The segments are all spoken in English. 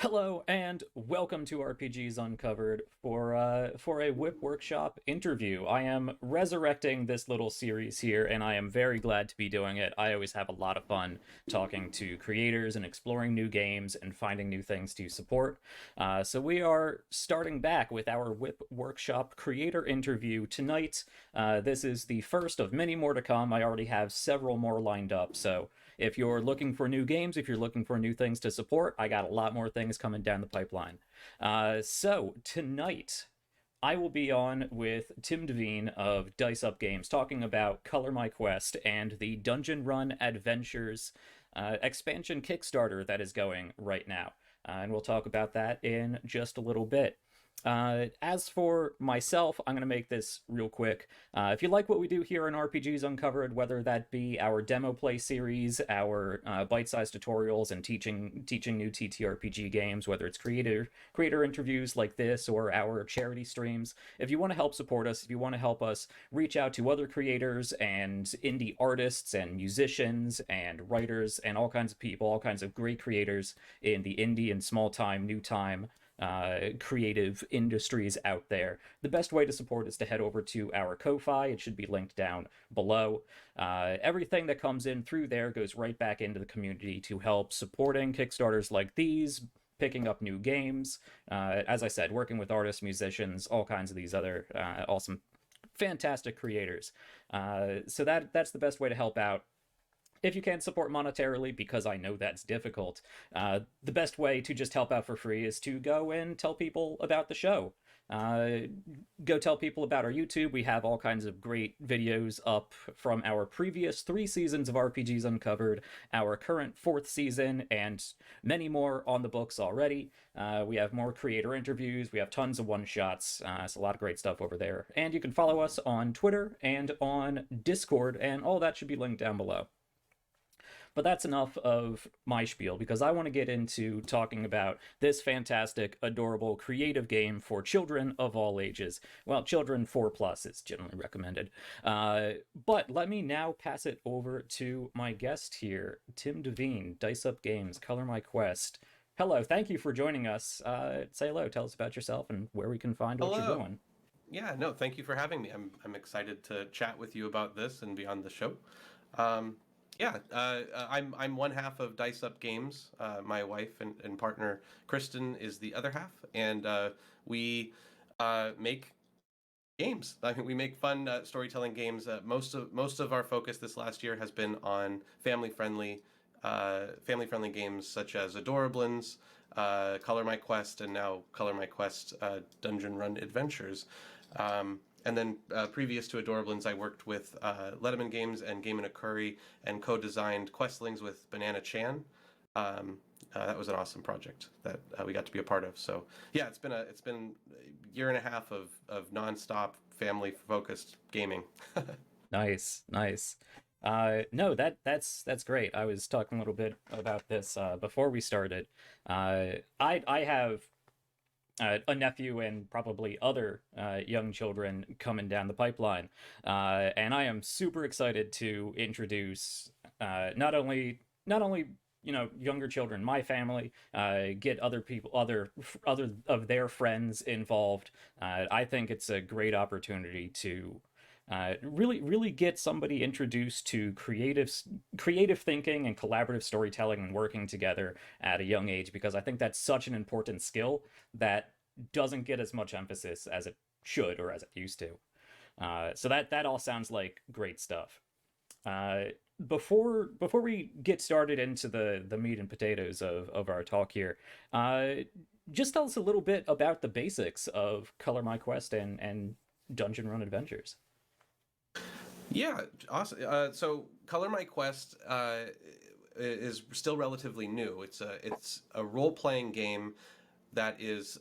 Hello and welcome to RPGs Uncovered for a WIP Workshop interview. I am resurrecting this little series here, and I am very glad to be doing it. I always have a lot of fun talking to creators and exploring new games and finding new things to support. So we are starting back with our WIP Workshop creator interview tonight. This is the first of many more to come. I already have several more lined up, so if you're looking for new games, if you're looking for new things to support, I got a lot more things coming down the pipeline. So tonight, I will be on with Tim Devine of Dice Up Games talking about Color My Quest and the Dungeon Run Adventures expansion Kickstarter that is going right now. And we'll talk about that in just a little bit. As for myself, I'm going to make this real quick. If you like what we do here in RPGs Uncovered, whether that be our demo play series, our bite-sized tutorials, and teaching new TTRPG games, whether it's creator interviews like this or our charity streams, if you want to help support us, if you want to help us reach out to other creators and indie artists and musicians and writers and all kinds of people, all kinds of great creators in the indie and small-time, new-time creative industries out there. The best way to support is to head over to our Ko-Fi. It should be linked down below. Everything that comes in through there goes right back into the community to help supporting Kickstarters like these, picking up new games. As I said, working with artists, musicians, all kinds of these other awesome, fantastic creators. So that's the best way to help out. If you can't support monetarily, because I know that's difficult, the best way to just help out for free is to go and tell people about the show. Uh, Go tell people about our YouTube. We have all kinds of great videos up from our previous 3 seasons of RPGs Uncovered, our current 4th season, and many more on the books already. We have more creator interviews. We have tons of one-shots. So a lot of great stuff over there. And you can follow us on Twitter and on Discord, and all that should be linked down below. But that's enough of my spiel because I want to get into talking about this fantastic, adorable, creative game for children of all ages. Well, children 4 plus is generally recommended. But let me now pass it over to my guest here, Tim Devine, Dice Up Games, Color My Quest. Hello, thank you for joining us. Say hello, tell us about yourself and where we can find what you're Hello. doing. Yeah, no, thank you for having me. I'm excited to chat with you about this and be on the show. Um, I'm one half of Dice Up Games. My wife and partner Kristen is the other half, and we make games. I mean, we make fun storytelling games. Most of our focus this last year has been on family friendly games such as Adorablins, Color My Quest, and now Color My Quest Dungeon Run Adventures. And then previous to Adorablins, I worked with Letterman Games and Game and a Curry and co-designed Questlings with Banana Chan. That was an awesome project that we got to be a part of. So yeah, it's been a year and a half of nonstop family focused gaming. Nice, nice. No, that's great. I was talking a little bit about this before we started. I have a nephew and probably other young children coming down the pipeline, and I am super excited to introduce not only younger children, my family, get other people, other of their friends involved. I think it's a great opportunity to really get somebody introduced to creative thinking and collaborative storytelling and working together at a young age, because I think that's such an important skill that doesn't get as much emphasis as it should or as it used to. So that all sounds like great stuff. Uh, before we get started into the meat and potatoes of our talk here, uh, just tell us a little bit about the basics of Color My Quest and Dungeon Run Adventures. Yeah, awesome. So Color My Quest is still relatively new. It's a role playing game that is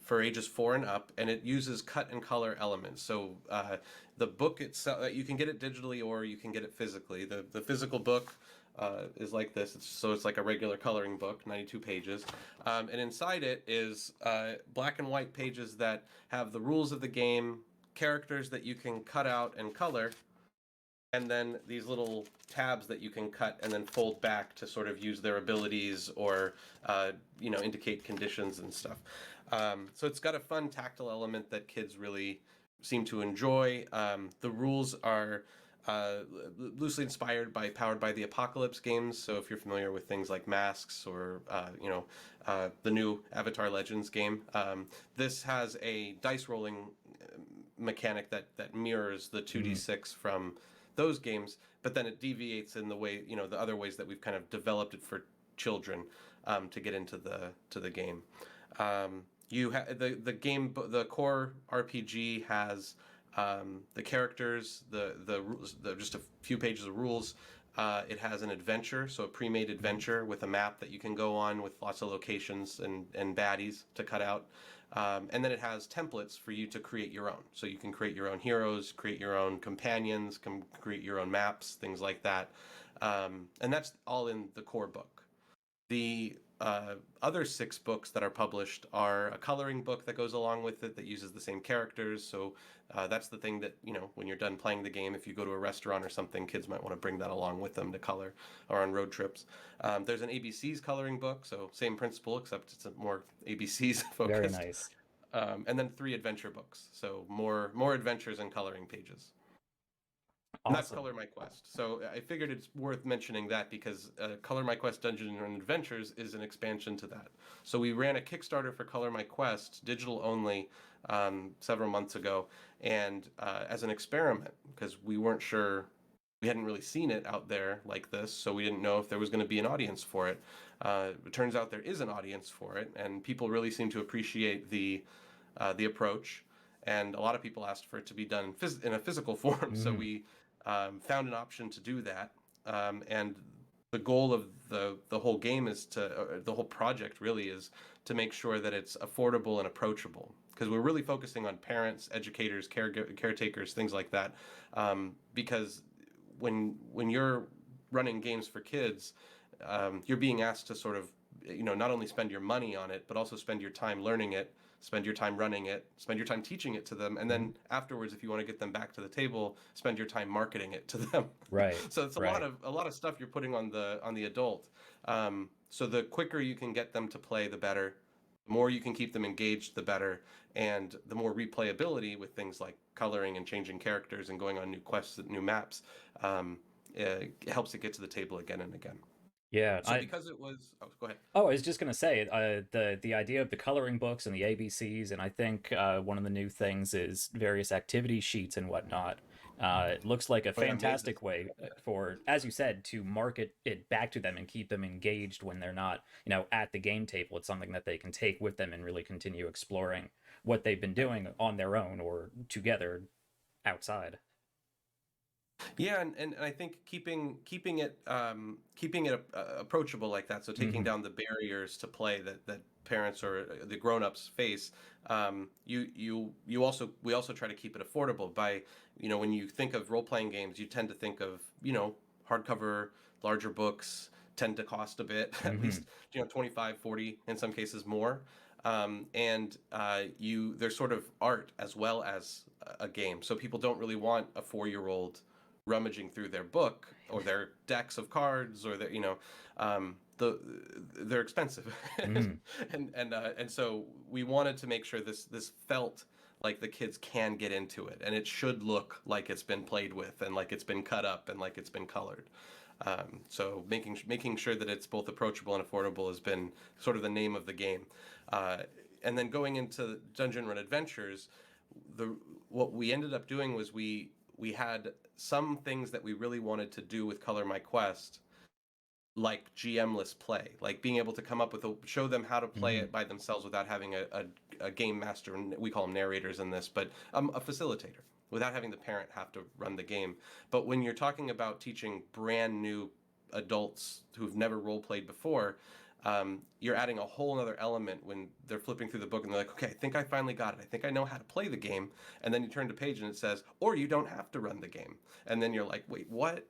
for ages 4 and up, and it uses cut and color elements. So the book itself, you can get it digitally or you can get it physically. The physical book is like this. It's like a regular coloring book, 92 pages, and inside it is black and white pages that have the rules of the game, characters that you can cut out and color, and then these little tabs that you can cut and then fold back to sort of use their abilities or indicate conditions and stuff. So it's got a fun tactile element that kids really seem to enjoy. The rules are loosely inspired by Powered by the Apocalypse games. So if you're familiar with things like Masks or the new Avatar Legends game, this has a dice rolling mechanic that mirrors the 2d6 from those games, but then it deviates in the way, the other ways that we've kind of developed it for children to get into the game. You have the game, the core RPG has the characters, the rules, just a few pages of rules. It has an adventure, so a pre-made adventure with a map that you can go on with lots of locations and baddies to cut out. And then it has templates for you to create your own. So you can create your own heroes, create your own companions, create your own maps, things like that. And that's all in the core book. The other 6 books that are published are a coloring book that goes along with it that uses the same characters. So that's the thing that, when you're done playing the game, if you go to a restaurant or something, kids might want to bring that along with them to color or on road trips. There's an ABCs coloring book, so same principle, except it's more ABCs focused. Very nice. And then 3 adventure books, so more adventures and coloring pages. Awesome. And that's Color My Quest. So I figured it's worth mentioning that because Color My Quest Dungeon Run Adventures is an expansion to that. So we ran a Kickstarter for Color My Quest, digital only, several months ago, and as an experiment, because we weren't sure, we hadn't really seen it out there like this, so we didn't know if there was going to be an audience for it. It turns out there is an audience for it, and people really seem to appreciate the approach. And a lot of people asked for it to be done in a physical form, so we found an option to do that. And the goal of the whole game is the whole project really is to make sure that it's affordable and approachable. Because we're really focusing on parents, educators, caretakers, things like that. Because when you're running games for kids, you're being asked to sort of, not only spend your money on it, but also spend your time learning it, spend your time running it, spend your time teaching it to them, and then afterwards, if you want to get them back to the table, spend your time marketing it to them. Right. So it's a lot of stuff you're putting on the adult. So the quicker you can get them to play, the better. The more you can keep them engaged, the better. And the more replayability with things like coloring and changing characters and going on new quests, new maps, it helps it get to the table again and again. Yeah. So because it was, go ahead. Oh, I was just gonna say the idea of the coloring books and the ABCs, and I think one of the new things is various activity sheets and whatnot. It looks like a fantastic way for, as you said, to market it back to them and keep them engaged when they're not, at the game table. It's something that they can take with them and really continue exploring what they've been doing on their own or together outside. Yeah, and I think keeping it approachable like that, so taking down the barriers to play that parents or the grown-ups face. We also try to keep it affordable by, when you think of role-playing games, you tend to think of, hardcover, larger books tend to cost a bit, at least 25, 40, in some cases more. There's sort of art as well as a game, so people don't really want a 4-year-old rummaging through their book or their decks of cards or they're expensive. And so we wanted to make sure this felt like the kids can get into it, and it should look like it's been played with and like it's been cut up and like it's been colored. So making sure that it's both approachable and affordable has been sort of the name of the game. And then going into Dungeon Run Adventures, what we ended up doing was we had some things that we really wanted to do with Color My Quest, like GM-less play, like being able to come up with show them how to play it by themselves without having a game master, and we call them narrators in this, but a facilitator, without having the parent have to run the game. But when you're talking about teaching brand new adults who've never role-played before, you're adding a whole other element when they're flipping through the book and they're like, okay, I think I finally got it. I think I know how to play the game. And then you turn the page and it says, or you don't have to run the game. And then you're like, wait, what?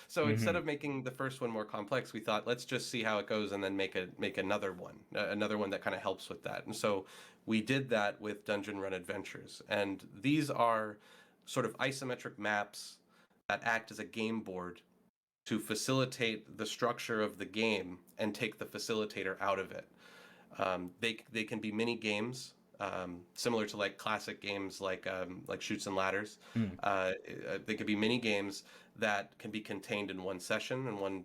So instead of making the first one more complex, we thought, let's just see how it goes and then make another one that kind of helps with that. And so we did that with Dungeon Run Adventures. And these are sort of isometric maps that act as a game board to facilitate the structure of the game and take the facilitator out of it. They can be mini games, similar to like classic games like Shoots and Ladders. Mm. They could be mini games that can be contained in one session and one,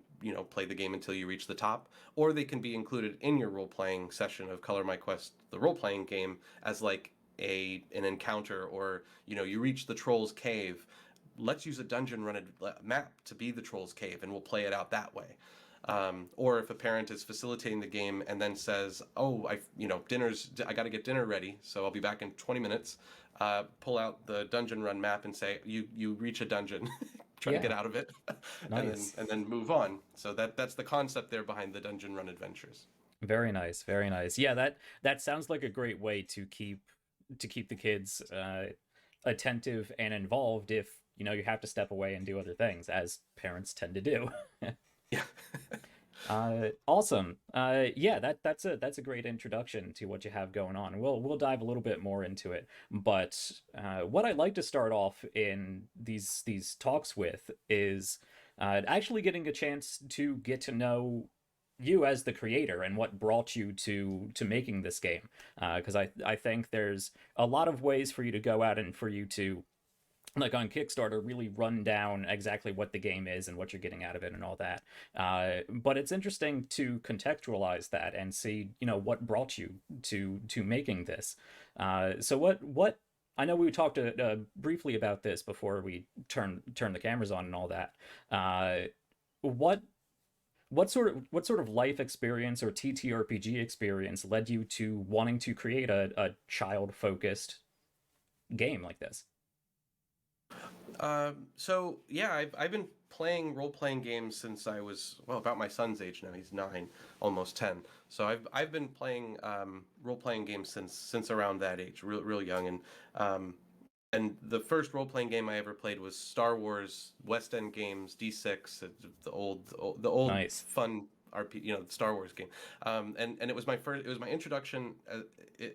play the game until you reach the top, or they can be included in your role playing session of Color My Quest, the role playing game, as like an encounter, or you reach the Troll's Cave. Let's use a Dungeon Run map to be the Troll's Cave, and we'll play it out that way. Or if a parent is facilitating the game and then says, "Oh, I got to get dinner ready, so I'll be back in 20 minutes." Pull out the Dungeon Run map and say, "You reach a dungeon, try to get out of it, Nice. and then move on." So that's the concept there behind the Dungeon Run Adventures. Very nice, very nice. Yeah, that sounds like a great way to keep the kids attentive and involved if you have to step away and do other things, as parents tend to do. Yeah. Awesome. Yeah, that's a great introduction to what you have going on. We'll dive a little bit more into it. But what I'd like to start off in these talks with is actually getting a chance to get to know you as the creator and what brought you to making this game. Because I think there's a lot of ways for you to go out and for you to, like on Kickstarter, really run down exactly what the game is and what you're getting out of it and all that. But it's interesting to contextualize that and see, what brought you to making this. So what I know we talked briefly about this before we turn the cameras on and all that. What sort of life experience or TTRPG experience led you to wanting to create a child focused game like this? So yeah, I've been playing role playing games since I was, well, about my son's age now. He's 9, almost 10. So I've been playing role playing games since around that age, real young. And the first role playing game I ever played was Star Wars West End Games D6, the old Nice. fun RP, the Star Wars game. And it was my introduction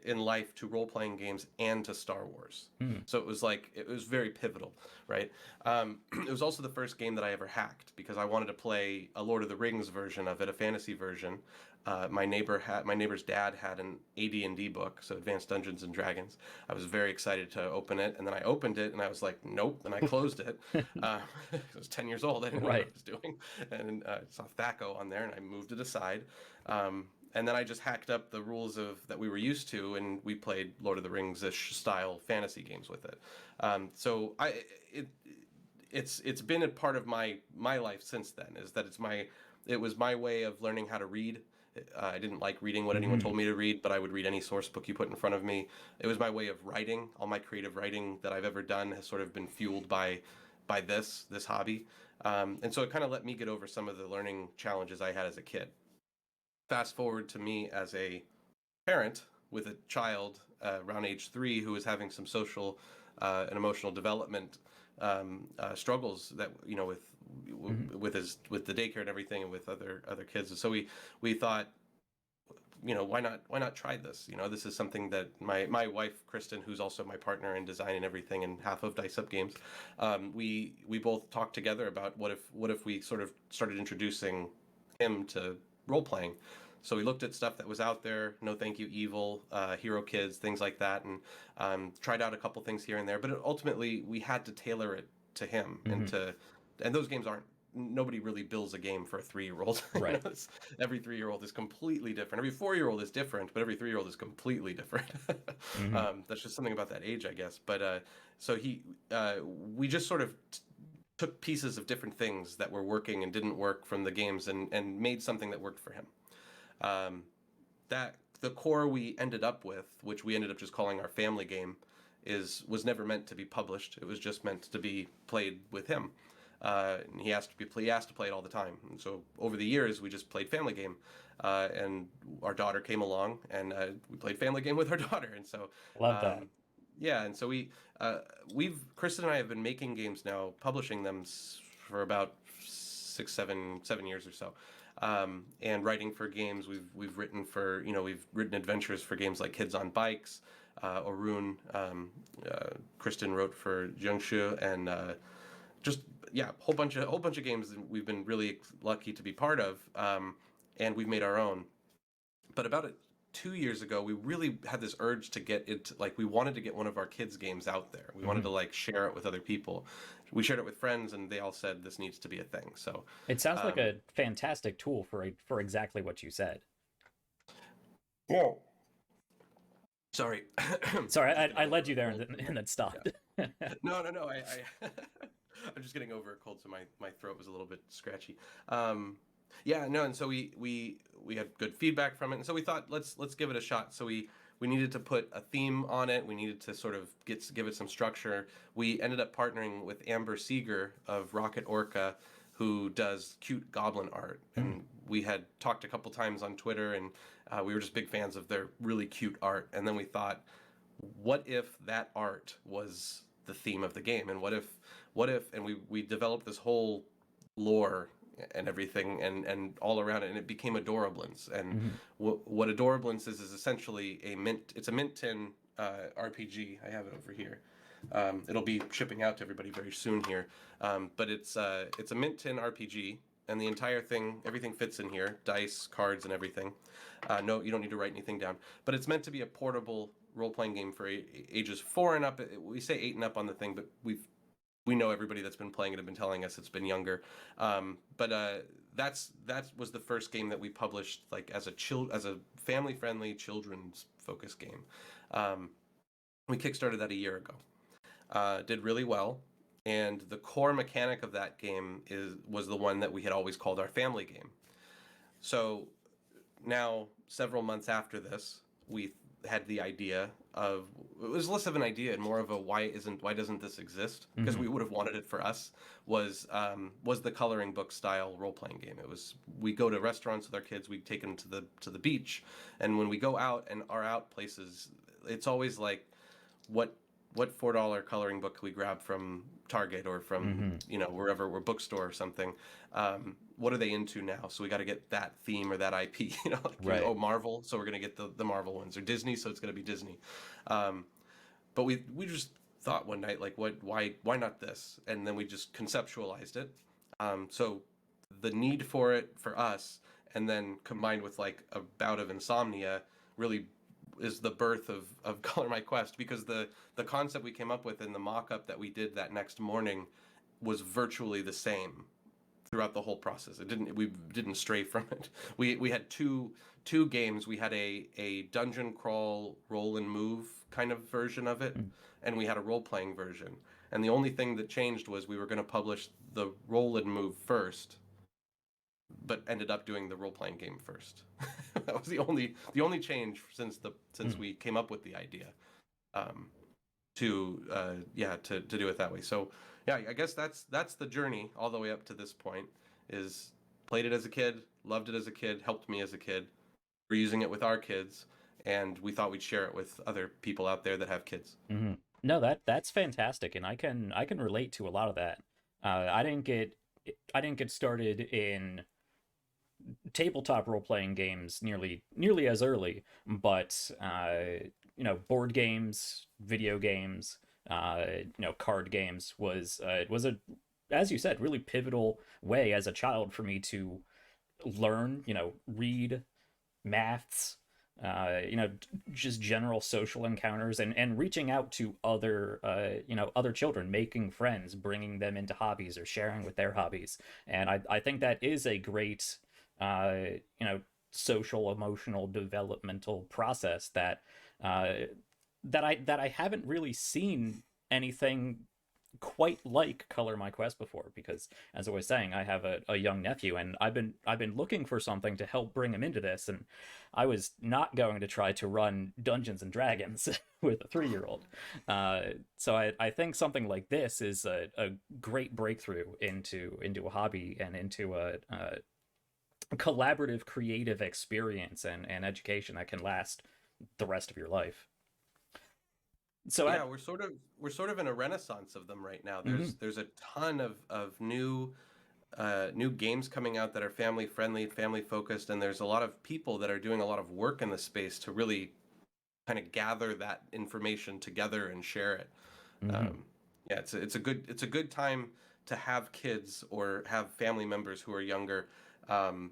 in life to role playing games and to Star Wars. Hmm. So it was very pivotal, right? It was also the first game that I ever hacked because I wanted to play a Lord of the Rings version of it, a fantasy version. My neighbor's dad had an AD&D book, so Advanced Dungeons and Dragons. I was very excited to open it, and then I opened it, and I was like, nope, and I closed it. I was 10 years old. I didn't know what I Right. was doing, and saw THACO on there, and I moved it aside. And then I just hacked up the rules that we were used to, and we played Lord of the Rings-ish style fantasy games with it. So it's been a part of my life since then. Is that it was my way of learning how to read. I didn't like reading what anyone told me to read, but I would read any source book you put in front of me. It was my way of writing. All my creative writing that I've ever done has sort of been fueled by this hobby. And so it kind of let me get over some of the learning challenges I had as a kid. Fast forward to me as a parent with a child around age 3 who is having some social and emotional development struggles that with the daycare and everything, and with other kids. And so we thought, why not try this? This is something that my wife Kristen, who's also my partner in design and everything, and half of Dice Up Games, we both talked together about what if we sort of started introducing him to role playing. So we looked at stuff that was out there, No Thank You Evil, Hero Kids, things like that, and tried out a couple things here and there. But ultimately, we had to tailor it to him, and those games aren't. Nobody really builds a game for a 3-year-old. Right. Every 3-year-old is completely different. Every 4-year-old is different, but every 3-year-old is completely different. That's just something about that age, I guess. But so we just sort of took pieces of different things that were working and didn't work from the games, and made something that worked for him. That the core we ended up with, which we ended up just calling our family game, was never meant to be published. It was just meant to be played with him. And he asked to play it all the time. And so over the years, we just played family game, and our daughter came along, and we played family game with our daughter. And so Love that. yeah, and so Kristen and I have been making games now, publishing them for about 7 years or so. And writing for games, we've written adventures for games like Kids on Bikes, Orun. Kristen wrote for Jingshu, and just yeah, whole bunch of games that we've been really lucky to be part of, and we've made our own. But about 2 years ago, we really had this urge to get it. Like we wanted to get one of our kids' games out there. We wanted Hmm. to like share it with other people. We shared it with friends, and they all said this needs to be a thing. So, It sounds like um, a fantastic tool for exactly what you said. yeah. Sorry, Sorry, just I getting led over you a there and cold. then, and then Yeah. stopped. No, no, no. I'm just getting over a cold, so my throat was a little bit scratchy. Um, yeah, no, and so we had good feedback from it, and so we thought let's give it a shot. So we needed to put a theme on it. We needed to sort of give it some structure. We ended up partnering with Amber Seeger of Rocket Orca, who does cute goblin art, Mm. and we had talked a couple times on Twitter, and we were just big fans of their really cute art. And then we thought, what if that art was the theme of the game, and what if and we developed this whole lore and everything and all around it, and it became Adorablins. And Hmm. what Adorablins is essentially it's a mint tin RPG. I have it over here. It'll be shipping out to everybody very soon here. But it's a mint tin RPG, and the entire thing, everything fits in here, dice, cards, and everything. No, you don't need to write anything down. But it's meant to be a portable role-playing game for ages 4 and up. We say 8 and up on the thing, but we know everybody that's been playing it have been telling us it's been younger. But that was the first game that we published like as a family-friendly children's focus game. Um, we kickstarted that a year ago. Did really well, and the core mechanic of that game was the one that we had always called our family game. So now, several months after this, we had the idea of it was less of an idea and more of a why doesn't this exist? Because Hmm. we would have wanted it for us. Was the coloring book style role playing game. It was we go to restaurants with our kids. We take them to the beach, and when we go out and are out places, it's always like what $4 coloring book we grab from Target or from Hmm. wherever we're bookstore or something. What are they into now? So we got to get that theme or that IP. Right. Oh, Marvel, so we're gonna get the Marvel ones, or Disney, so it's gonna be Disney. Um, but we just thought one night like, why not this? And then we just conceptualized it. So the need for it for us, and then combined with like a bout of insomnia, really is the birth of Color My Quest, because the concept we came up with in the mock-up that we did that next morning was virtually the same throughout the whole process. We didn't stray from it. We had two games. We had a dungeon crawl roll and move kind of version of it, Mm. and we had a role playing version. And the only thing that changed was we were going to publish the roll and move first, but ended up doing the role playing game first. That was the only change since Mm. we came up with the idea. Um, to do it that way. So yeah, I guess that's the journey all the way up to this point. Is played it as a kid, loved it as a kid, helped me as a kid. We're using it with our kids, and we thought we'd share it with other people out there that have kids. Hmm. No, that's fantastic, and I can relate to a lot of that. I didn't get started in tabletop role playing games nearly as early, but board games, video games, card games was a, as you said, really pivotal way as a child for me to learn, read maths, just general social encounters, and reaching out to other children, making friends, bringing them into hobbies or sharing with their hobbies. And I think that is a great, uh, you know, social, emotional, developmental process uh, that I haven't really seen anything quite like Color My Quest before, because as I was saying, I have a young nephew, and I've been looking for something to help bring him into this, and I was not going to try to run Dungeons and Dragons with a 3-year-old. So I think something like this is a great breakthrough into a hobby and into a collaborative creative experience and education that can last the rest of your life. So I Yeah, we're sort of in a renaissance of them right now. mhm. There's a ton of new games coming out that are family friendly, family focused, and there's a lot of people that are doing a lot of work in the space to really kind of gather that information together and share it. Mhm. Um, yeah, it's a good time to have kids or have family members who are younger um,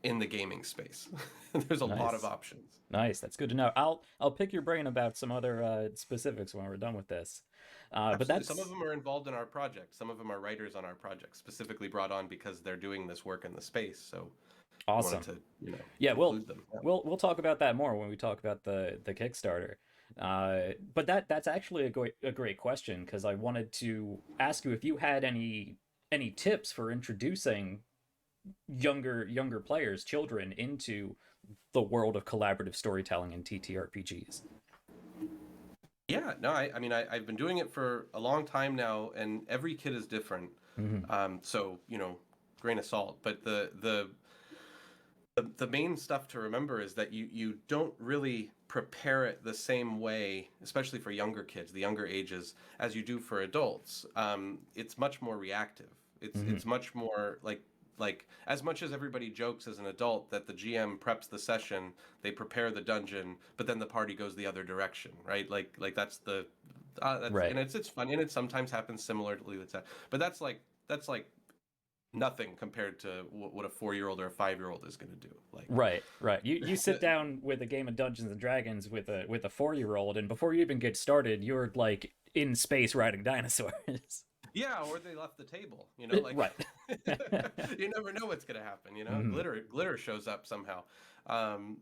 in the gaming space. There's a lot of Nice. options. Nice. That's good to know. I'll pick your brain about some other specifics when we're done with this. But Absolutely. Some of that's them are involved in our project. Some of them are writers on our project, specifically brought on because they're doing this work in the space. So we wanted awesome. to, Yeah, include them. Yeah. we'll talk about that more when we talk about the Kickstarter. But that's actually a great question because I wanted to ask you if you had any tips for introducing younger players, children, into the world of collaborative storytelling and TTRPGs. Yeah, no, I mean, I've been doing it for a long time now, and every kid is different. Hmm. So, grain of salt. But the main stuff to remember is that you don't really prepare it the same way, especially for younger kids, the younger ages, as you do for adults. It's much more reactive. Hmm. It's much more like as much as everybody jokes as an adult that the GM preps the session, they prepare the dungeon, but then the party goes the other direction, right? Like that's Right. and it's fun and it sometimes happens similarly with that, but that's like nothing compared to what a 4-year-old or a 5-year-old is going to do. Like, Right, right. You sit down with a game of Dungeons and Dragons with a 4-year-old, and before you even get started, you're like in space riding dinosaurs. yeah, or they left the table, like Right. you never know what's going to happen, Hmm. glitter shows up somehow.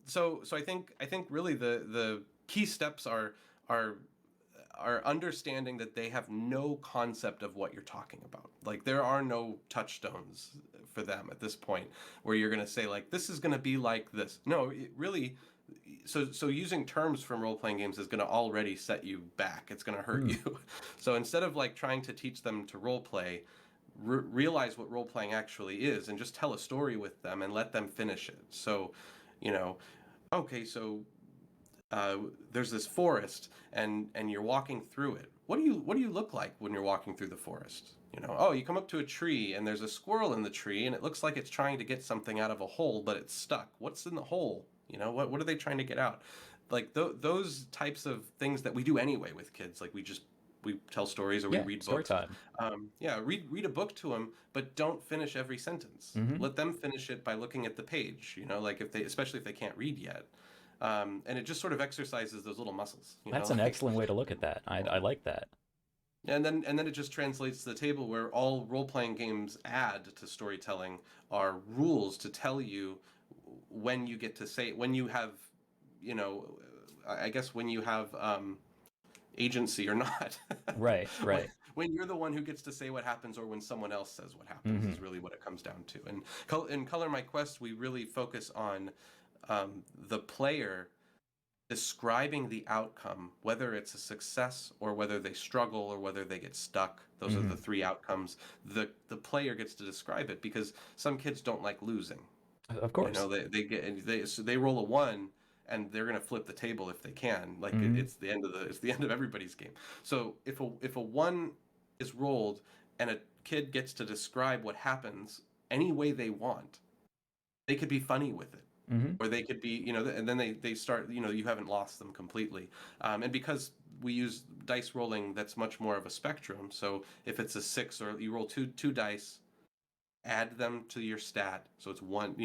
So I think really the key steps are are understanding that they have no concept of what you're talking about. Like there are no touchstones for them at this point where you're going to say like this is going to be like this. No, it really. So using terms from role playing games is going to already set you back. It's going to hurt Mm. you. So instead of like trying to teach them to role play, realize what role playing actually is and just tell a story with them and let them finish it. So, you know, okay, so uh, there's this forest and you're walking through it. What do you look like when you're walking through the forest? Oh, you come up to a tree and there's a squirrel in the tree and it looks like it's trying to get something out of a hole, but it's stuck. What's in the hole? What are they trying to get out? Like those types of things that we do anyway with kids. Like we tell stories or we Yeah, read story books. time. Yeah, read a book to them, but don't finish every sentence. Hmm. Let them finish it by looking at the page. Like if they, especially if they can't read yet, and it just sort of exercises those little muscles. That's an Like excellent way to look at that. I like that. and then it just translates to the table where all role playing games add to storytelling are rules to tell you when you get to say when you have, you know, I guess when you have agency or not. Right, when, right. when you're the one who gets to say what happens or when someone else says what happens Hmm. is really what it comes down to. And in Color My Quest, we really focus on the player describing the outcome, whether it's a success or whether they struggle or whether they get stuck. Those are the Hmm. three outcomes. The player gets to describe it because some kids don't like losing. Of course. They roll a 1 and they're going to flip the table if they can. Like Hmm. it's the end of everybody's game. So if a 1 is rolled and a kid gets to describe what happens any way they want, they could be funny with it, Hmm. or they could be, and then they start, you haven't lost them completely. And because we use dice rolling, that's much more of a spectrum. So if it's a 6 or you roll two dice, add them to your stat. So it's one,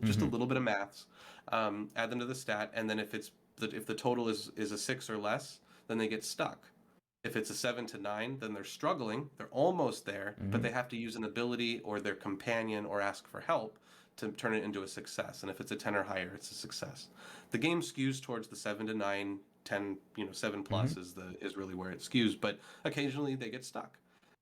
just a Hmm. little bit of maths. Add them to the stat, and then if the total is a 6 or less, then they get stuck. If it's a 7 to 9, then they're struggling. They're almost there, but Hmm. they have to use an ability or their companion or ask for help to turn it into a success. And if it's a 10 or higher, it's a success. The game skews towards the 7 to 9, 10, 7 Hmm. plus is really where it skews, but occasionally they get stuck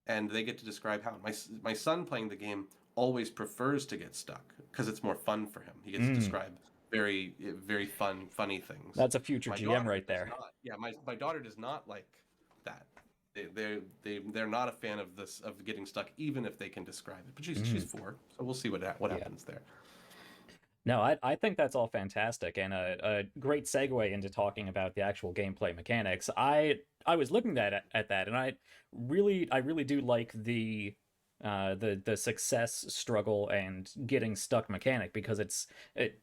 and they get to describe how. My son playing the game always prefers to get stuck because it's more fun for him. He gets to Mm. describe very very fun funny things. That's a future My GM daughter right does there. not. Yeah, my daughter does not like that. They're not a fan of this, of getting stuck even if they can describe it. But she's Hmm. 4, so we'll see what Yeah. happens there. No, I think that's all fantastic and a great segue into talking about the actual gameplay mechanics. I was looking at that and I really do like the success struggle and getting stuck mechanic because it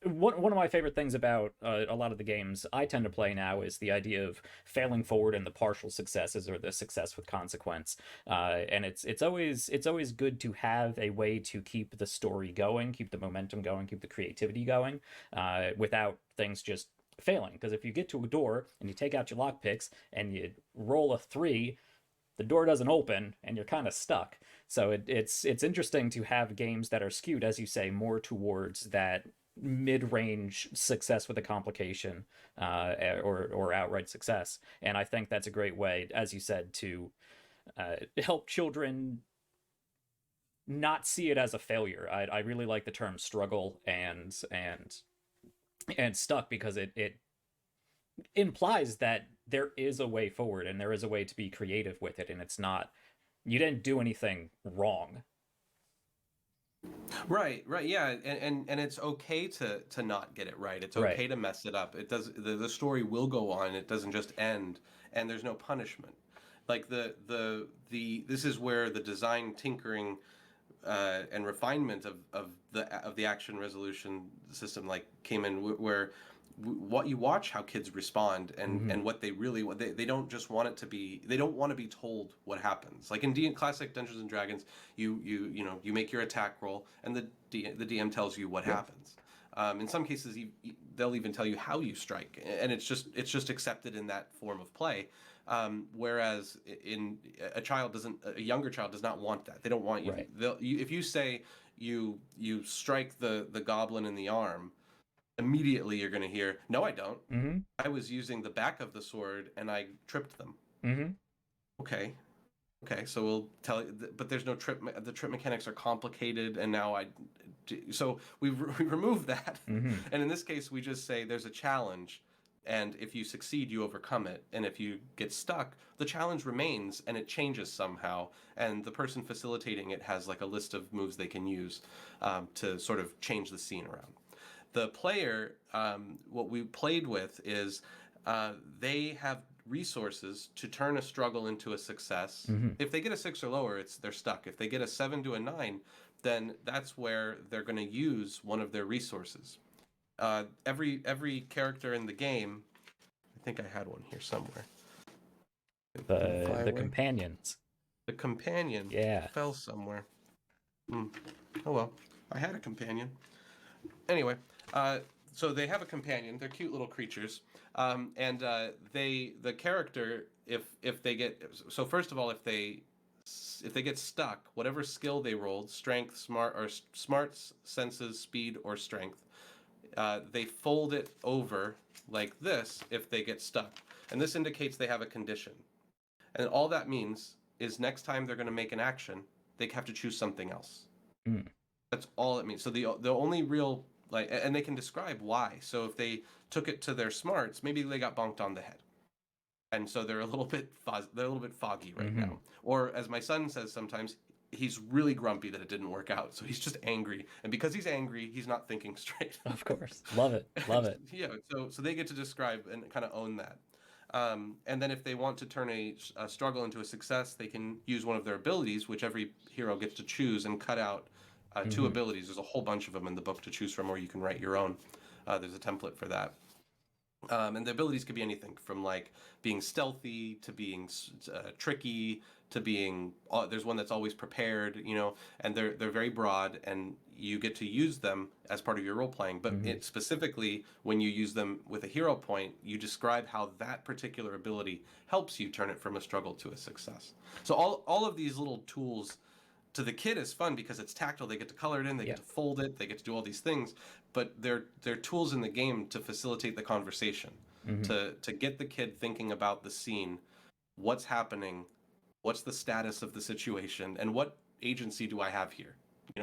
one of my favorite things about a lot of the games I tend to play now is the idea of failing forward and the partial successes or the success with consequence. And it's always good to have a way to keep the story going, keep the momentum going, keep the creativity going, without things just failing. Because if you get to a door and you take out your lockpicks and you roll a 3, the door doesn't open and you're kind of stuck. So it's interesting to have games that are skewed, as you say, more towards that mid-range success with a complication, or outright success. And I think that's a great way, as you said, to help children not see it as a failure. I really like the term struggle and stuck, because it implies that there is a way forward and there is a way to be creative with it, and it's not, you didn't do anything wrong. Right, right, yeah, and it's okay to not get it right. It's Right. okay to mess it up. It does the story will go on. It doesn't just end, and there's no punishment. Like the this is where the design tinkering and refinement of the action resolution system like came in, where what you watch how kids respond Mm-hmm. and what they really want. They don't just want it to be, they don't want to be told what happens. Like in classic Dungeons and Dragons, you make your attack roll and the DM tells you what Yep. happens. In some cases they'll even tell you how you strike, and it's just accepted in that form of play. Whereas in a younger child does not want that. They don't want you. Right. If you say you strike the goblin in the arm, immediately you're going to hear, "No, I don't. Mm-hmm. I was using the back of the sword and I tripped them." Mm-hmm. Okay, okay, so we'll tell you, but there's no trip. The trip mechanics are complicated, and now so we remove that, Mm-hmm. and in this case, we just say there's a challenge, and if you succeed, you overcome it, and if you get stuck, the challenge remains, and it changes somehow, and the person facilitating it has like a list of moves they can use to sort of change the scene around. The player, what we played with is they have resources to turn a struggle into a success. Mm-hmm. If they get a 6 or lower, they're stuck. If they get a 7 to a 9, then that's where they're going to use one of their resources. Every character in the game, I think I had one here somewhere. The companions. The companion Yeah. fell somewhere. Oh well, I had a companion. Anyway, so they have a companion. They're cute little creatures, and the character, if they get, so first of all, if they get stuck, whatever skill they rolled, strength, smarts, senses, speed, or strength, they fold it over like this if they get stuck, and this indicates they have a condition. And all that means is next time they're going to make an action, they have to choose something else. Mm. That's all it means. So the only real, like, and they can describe why. So if they took it to their smarts, maybe they got bonked on the head, and so they're a little bit foggy right Mm-hmm. now. Or as my son says sometimes, he's really grumpy that it didn't work out. So he's just angry, and because he's angry, he's not thinking straight. Of course. Love it. Love it. Yeah. So they get to describe and kind of own that. And then if they want to turn a struggle into a success, they can use one of their abilities, which every hero gets to choose, and cut out two Mm-hmm. abilities. There's a whole bunch of them in the book to choose from, or you can write your own. There's a template for that. And the abilities could be anything from like being stealthy to being tricky to being. There's one that's always prepared, and they're very broad, and you get to use them as part of your role playing. But Mm-hmm. specifically, when you use them with a hero point, you describe how that particular ability helps you turn it from a struggle to a success. So all of these little tools to the kid is fun because it's tactile. They get to color it in, they Yeah. get to fold it, they get to do all these things. But they're tools in the game to facilitate the conversation, Mm-hmm. to get the kid thinking about the scene, what's happening, what's the status of the situation, and what agency do I have here?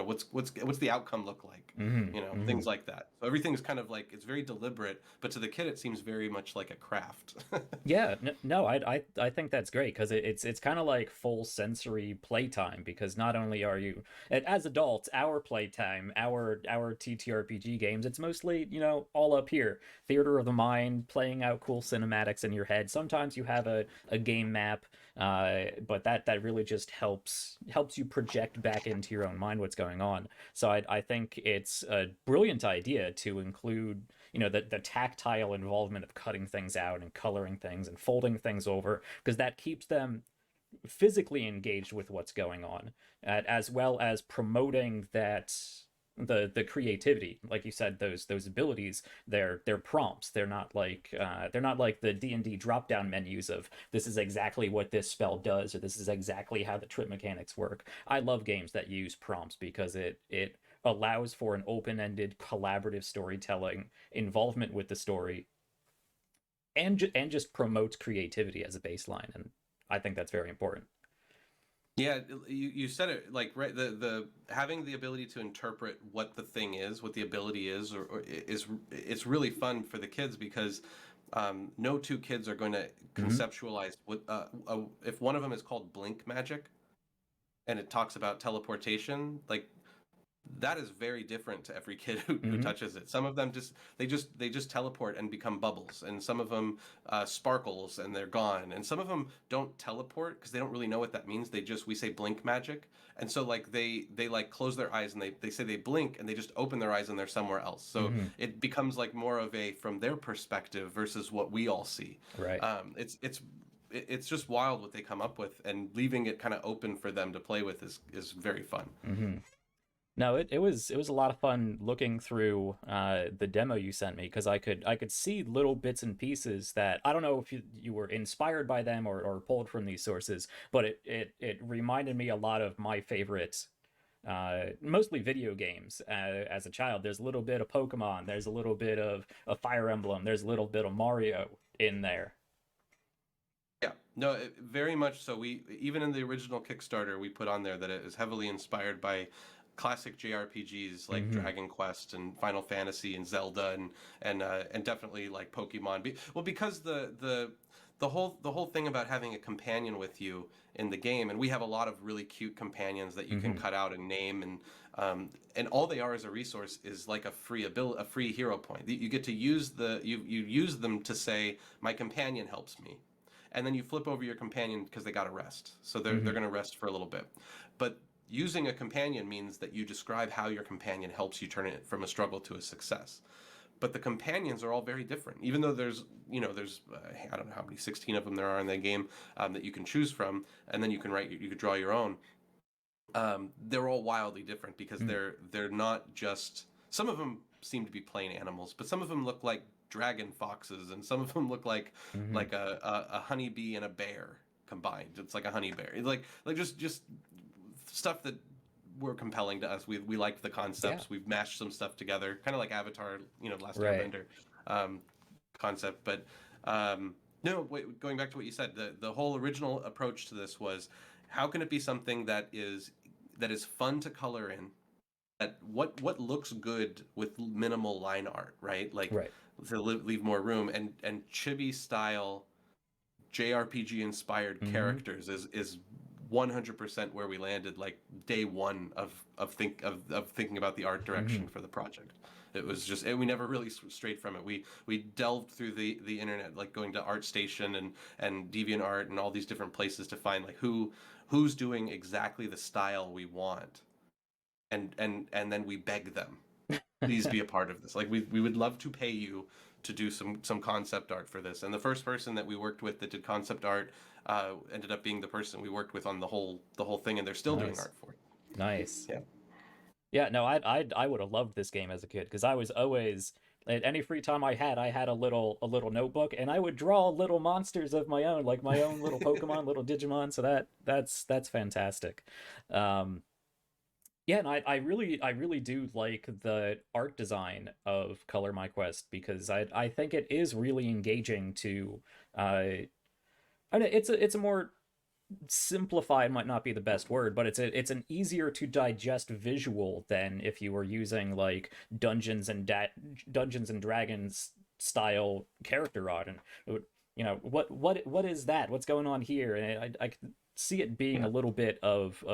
What's the outcome look like? Mm-hmm. Mm-hmm. Things like that. So everything's kind of like, it's very deliberate, but to the kid it seems very much like a craft. Yeah, no, I think that's great, because it's kind of like full sensory playtime, because not only are you, as adults, our playtime, our TTRPG games, it's mostly, all up here, theater of the mind, playing out cool cinematics in your head. Sometimes you have a game map, But that really just helps you project back into your own mind what's going on. So I think it's a brilliant idea to include, the tactile involvement of cutting things out and coloring things and folding things over, because that keeps them physically engaged with what's going on, as well as promoting that the creativity. Like you said, those abilities, they're prompts. They're not like the D&D drop down menus of this is exactly what this spell does, or this is exactly how the trip mechanics work. I love games that use prompts because it allows for an open-ended collaborative storytelling involvement with the story, and just promotes creativity as a baseline, and I think that's very important. Yeah, you said it like right. The having the ability to interpret what the thing is, what the ability is, or is it's really fun for the kids because no two kids are going to Mm-hmm. conceptualize what if one of them is called blink magic and it talks about teleportation. Like that is very different to every kid who Mm-hmm. touches it. Some of them just teleport and become bubbles, and some of them sparkles and they're gone, and some of them don't teleport because they don't really know what that means. We say blink magic, and so like they like close their eyes and they say they blink and they just open their eyes and they're somewhere else. So Mm-hmm. it becomes like more of a from their perspective versus what we all see. Right. It's just wild what they come up with, and leaving it kind of open for them to play with is very fun. Mm-hmm. No, it was a lot of fun looking through the demo you sent me, because I could see little bits and pieces that I don't know if you were inspired by them or pulled from these sources, but it reminded me a lot of my favorite, mostly video games, as a child. There's a little bit of Pokemon, there's a little bit of a Fire Emblem, there's a little bit of Mario in there. Yeah, no, very much so. We even in the original Kickstarter, we put on there that it is heavily inspired by classic JRPGs like Mm-hmm. Dragon Quest and Final Fantasy and Zelda and definitely like Pokemon. Well, because the whole thing about having a companion with you in the game, and we have a lot of really cute companions that you can Mm-hmm. cut out and name, and all they are as a resource is like a free hero point. You get to use you use them to say my companion helps me, and then you flip over your companion because they got to rest. So they're Mm-hmm. going to rest for a little bit. But using a companion means that you describe how your companion helps you turn it from a struggle to a success. But the companions are all very different. Even though there's I don't know how many 16 of them there are in the game that you can choose from, and then you could draw your own. They're all wildly different because they're not just. Some of them seem to be plain animals, but some of them look like dragon foxes, and some of them look Mm-hmm. like a honeybee and a bear combined. It's like a honey bear. Like just stuff that were compelling to us. We liked the Yeah. concepts. We've mashed some stuff together, kind of like Avatar, Last Right. Airbender um, concept. But no, wait, going back to what you said, the whole original approach to this was how can it be something that is fun to color in, that what looks good with minimal line art, right? Like Right. to leave more room, and chibi style JRPG inspired Mm-hmm. characters is 100% where we landed like day one of thinking about the art Mm-hmm. direction for the project. It was just we never really strayed from it. We delved through the internet, like going to ArtStation and DeviantArt and all these different places to find like who's doing exactly the style we want, and then we beg them, please be a part of this. Like we would love to pay you to do some concept art for this. And the first person that we worked with that did concept art ended up being the person we worked with on the whole thing, and they're still doing Nice. art for it. Nice. Yeah. Yeah, no, I would have loved this game as a kid, because I was always, at any free time I had a little notebook, and I would draw little monsters of my own, like my own little Pokemon, little Digimon. So that's fantastic. Um, yeah, and I really do like the art design of Color My Quest, because I think it is really engaging to, I don't know, it's a more simplified, might not be the best word, but it's an easier to digest visual than if you were using like Dungeons and Dragons style character art, and what is that? What's going on here? And I can see it being a Yeah. little bit of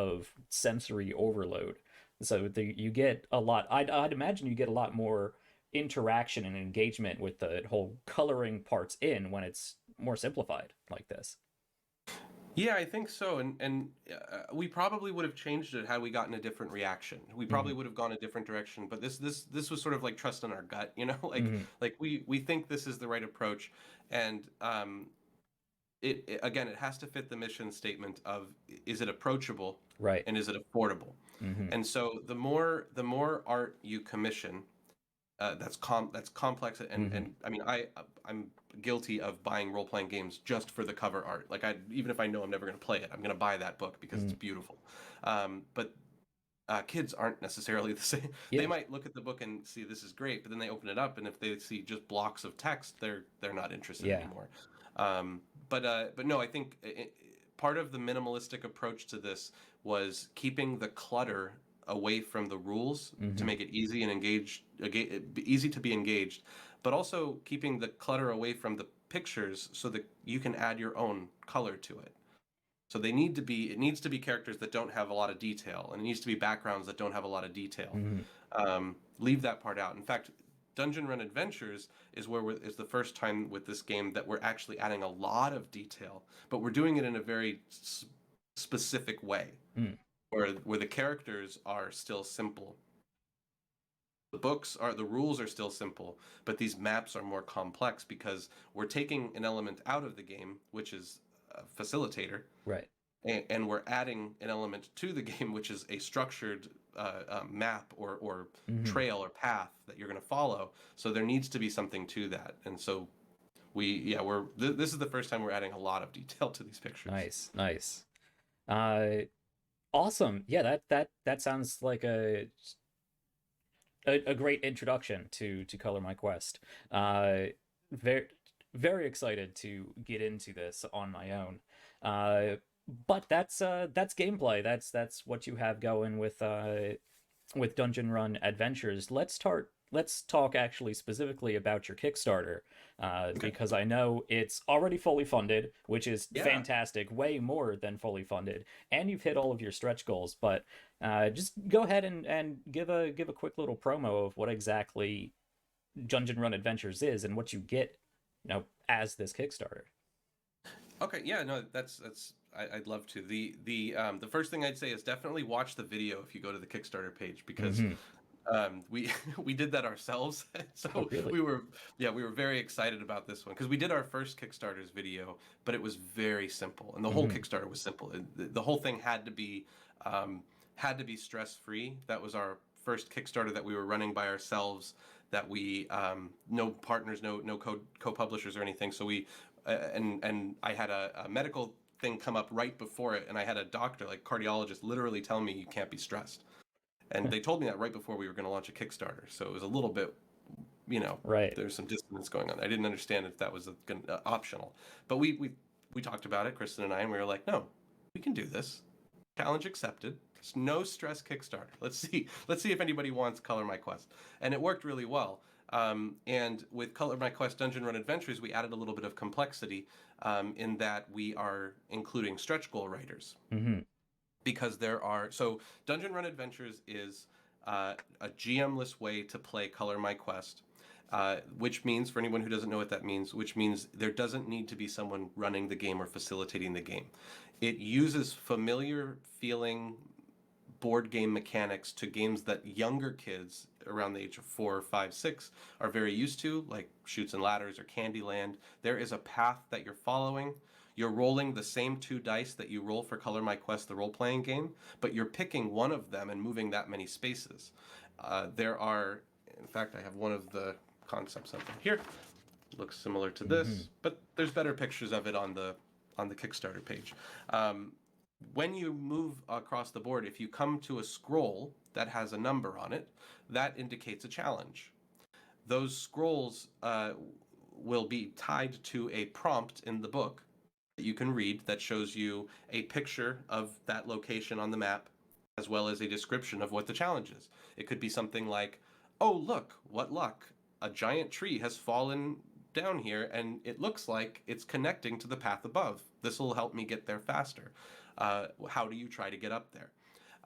sensory overload. So you get a lot. I'd imagine you get a lot more interaction and engagement with the whole coloring parts in when it's more simplified like this. Yeah, I think so, and we probably would have changed it had we gotten a different reaction. We probably Hmm. would have gone a different direction. But this was sort of like trust in our gut, you know, Hmm. like we think this is the right approach, and again, it has to fit the mission statement of is it approachable Right. and is it affordable. Hmm. And so the more art you commission, that's complex, Hmm. and I mean I'm guilty of buying role playing games just for the cover art. Like I even if I know I'm never going to play it, I'm going to buy that book because it's Hmm. beautiful. But kids aren't necessarily the same. They Yeah. might look at the book and see this is great, but then they open it up, and if they see just blocks of text, they're not interested Yeah. anymore. But no, I think part of the minimalistic approach to this was keeping the clutter away from the rules to Hmm. make it easy and easy to be engaged, but also keeping the clutter away from the pictures so that you can add your own color to it. So it needs to be characters that don't have a lot of detail, and it needs to be backgrounds that don't have a lot of detail. Hmm. Leave that part out. In fact, Dungeon Run Adventures is the first time with this game that we're actually adding a lot of detail, but we're doing it in a very specific way, Mm. where the characters are still simple. The rules are still simple, but these maps are more complex because we're taking an element out of the game, which is a facilitator, Right. and we're adding an element to the game, which is a structured map or Hmm. trail or path that you're going to follow. So there needs to be something to that, and so this is the first time we're adding a lot of detail to these pictures. Nice. Nice. Uh, awesome. Yeah, that sounds like a great introduction to Color My Quest. Very very excited to get into this on my own. But that's gameplay. That's what you have going with Dungeon Run Adventures. Let's talk actually specifically about your Kickstarter, Okay. because I know it's already fully funded, which is Yeah. fantastic, way more than fully funded, and you've hit all of your stretch goals. But just go ahead and give a quick little promo of what exactly Dungeon Run Adventures is and what you get, as this Kickstarter. Okay. Yeah. No. That's. I'd love to. The first thing I'd say is definitely watch the video if you go to the Kickstarter page because Hmm. we we did that ourselves. Oh, So really? we were very excited about this one because we did our first Kickstarter's video, but it was very simple, and the whole Hmm. Kickstarter was simple. The whole thing um, had to be stress free. That was our first Kickstarter that we were running by ourselves. That we no partners, no co-publishers or anything. So and I had a medical thing come up right before it, and I had a doctor, like cardiologist, literally tell me you can't be stressed, and they told me that right before we were going to launch a Kickstarter. So it was a little bit, Right. there's some dissonance going on. I didn't understand if that was optional, but we talked about it, Kristen and I, and we were like, no, we can do this. Challenge accepted. It's no stress Kickstarter. Let's see if anybody wants Color My Quest, and it worked really well. And with Color My Quest Dungeon Run Adventures, we added a little bit of complexity in that we are including stretch goal writers Hmm. because Dungeon Run Adventures is a GM-less way to play Color My Quest, which means, for anyone who doesn't know what that means, which means there doesn't need to be someone running the game or facilitating the game. It uses familiar feeling board game mechanics to games that younger kids around the age of 4, 5, 6 are very used to, like Shoots and Ladders or Candyland. There is a path that you're following. You're rolling the same 2 dice that you roll for Color My Quest, the role playing game, but you're picking one of them and moving that many spaces. In fact, I have one of the concepts up here. Looks similar to Hmm. this, but there's better pictures of it on the Kickstarter page. When you move across the board, if you come to a scroll that has a number on it, that indicates a challenge. Those scrolls will be tied to a prompt in the book that you can read that shows you a picture of that location on the map as well as a description of what the challenge is. It could be something like, oh, look, what luck. A giant tree has fallen down here and it looks like it's connecting to the path above. This will help me get there faster. How do you try to get up there?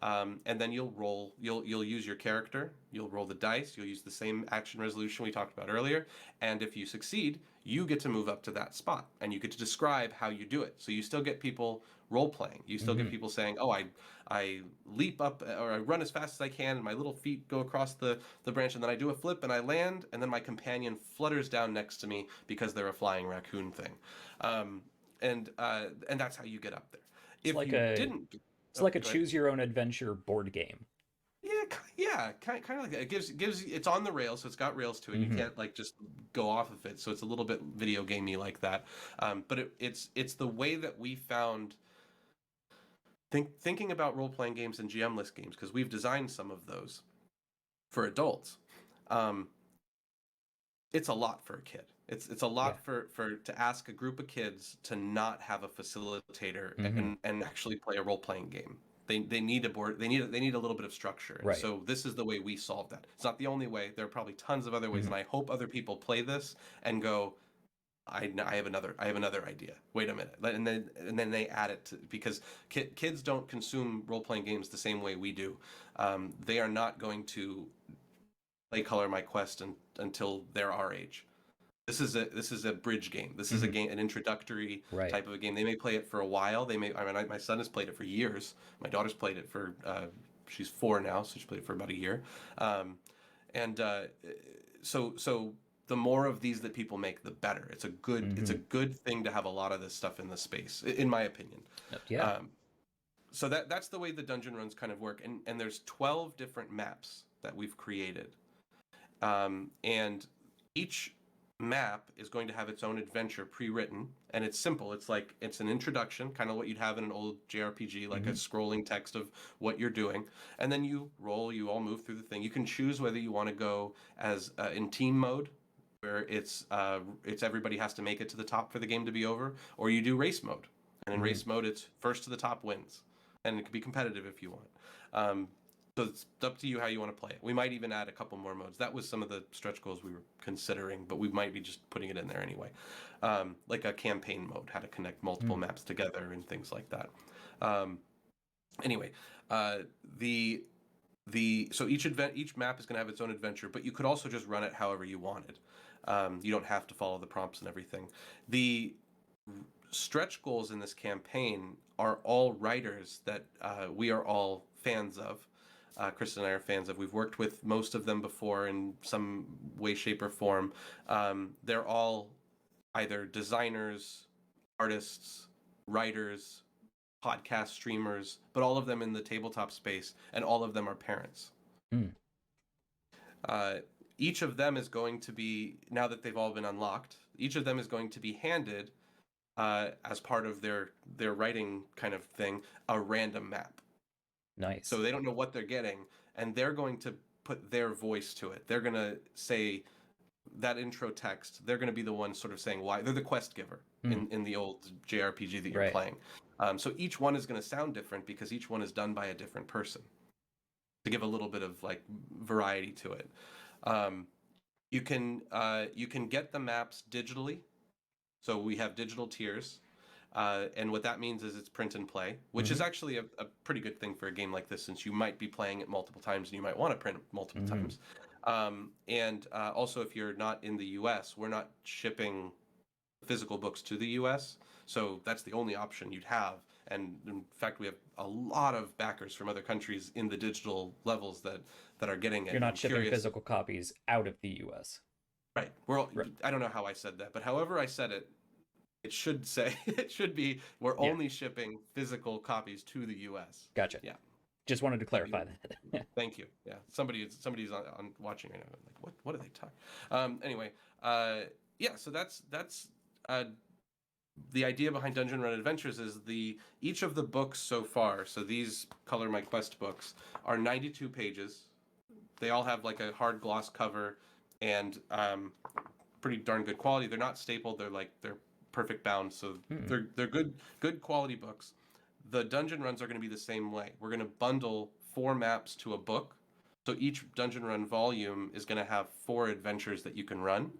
and then you'll roll. You'll use your character. You'll roll the dice. You'll use the same action resolution we talked about earlier. And if you succeed, you get to move up to that spot, and you get to describe how you do it. So you still get people role playing. You still get people saying, "Oh, I leap up or I run as fast as I can, and my little feet go across the branch, and then I do a flip and I land, and then my companion flutters down next to me because they're a flying raccoon thing." And that's how you get up there. It's If like you a didn't, it's like a go ahead. choose your own adventure board game. Yeah, kind of like that. It gives it's on the rails, so it's got rails to it. You can't like just go off of it, so it's a little bit video gamey like that. But it's the way that we found thinking about role playing games and GM-less games, because we've designed some of those for adults. Um, it's a lot for a kid. It's a lot for to ask a group of kids to not have a facilitator and actually play a role playing game. They need a board. They need a little bit of structure. And Right. so this is the way we solve that. It's not the only way. There are probably tons of other ways, and I hope other people play this and go, I have another idea. Wait a minute, and then they add it to, because kids don't consume role playing games the same way we do. They are not going to play Color My Quest until they're our age. This is a bridge game. This is a game, an introductory type of a game. They may play it for a while. They may. I mean, my son has played it for years. My daughter's played it for. She's 4 now, so she's played it for about a year. And so the more of these that people make, the better. It's a good thing to have a lot of this stuff in the space, in my opinion. Yeah. So that's the way the dungeon runs kind of work. And there's 12 different maps that we've created, and each map is going to have its own adventure pre-written, and it's simple. It's an introduction, kind of what you'd have in an old JRPG, like a scrolling text of what you're doing, and then you roll. You all move through the thing. You can choose whether you want to go as in team mode, where it's everybody has to make it to the top for the game to be over, or you do race mode, and in race mode it's first to the top wins, and it can be competitive if you want. So it's up to you how you want to play it. We might even add a couple more modes. That was some of the stretch goals we were considering, but we might be just putting it in there anyway. Like a campaign mode, how to connect multiple maps together and things like that. Anyway, so each map is going to have its own adventure, but you could also just run it however you wanted. You don't have to follow the prompts and everything. The stretch goals in this campaign are all writers that we are all fans of. Kristen and I are fans of. We've worked with most of them before in some way, shape, or form. They're all either designers, artists, writers, podcast streamers, but all of them in the tabletop space, and all of them are parents. Each of them is going to be, now that they've all been unlocked, each of them is going to be handed, as part of their writing kind of thing, a random map. Nice. So they don't know what they're getting, and they're going to put their voice to it. They're going to say that intro text. They're going to be the one sort of saying why. They're the quest giver in the old JRPG that you're playing. So each one is going to sound different because each one is done by a different person, to give a little bit of like variety to it. You can get the maps digitally. So we have digital tiers. And what that means is it's print and play, which is actually a pretty good thing for a game like this, since you might be playing it multiple times and you might want to print multiple times. And also, if you're not in the US, we're not shipping physical books to the US. So that's the only option you'd have. And in fact, we have a lot of backers from other countries in the digital levels that are getting it. You're not shipping physical copies out of the US. Right. I don't know how I said that, but however I said it, it should be we're only shipping physical copies to the US. Gotcha. Yeah. Just wanted to clarify that. Thank you. Yeah. Somebody's on watching right now. Like, what are they talking? Anyway, yeah. So that's the idea behind Dungeon Run Adventures is each of the books so far. So these Color My Quest books are 92 pages. They all have like a hard gloss cover and pretty darn good quality. They're not stapled. They're perfect bound, so they're good quality books. The dungeon runs are going to be the same way. We're going to bundle 4 maps to a book, so each dungeon run volume is going to have 4 adventures that you can run.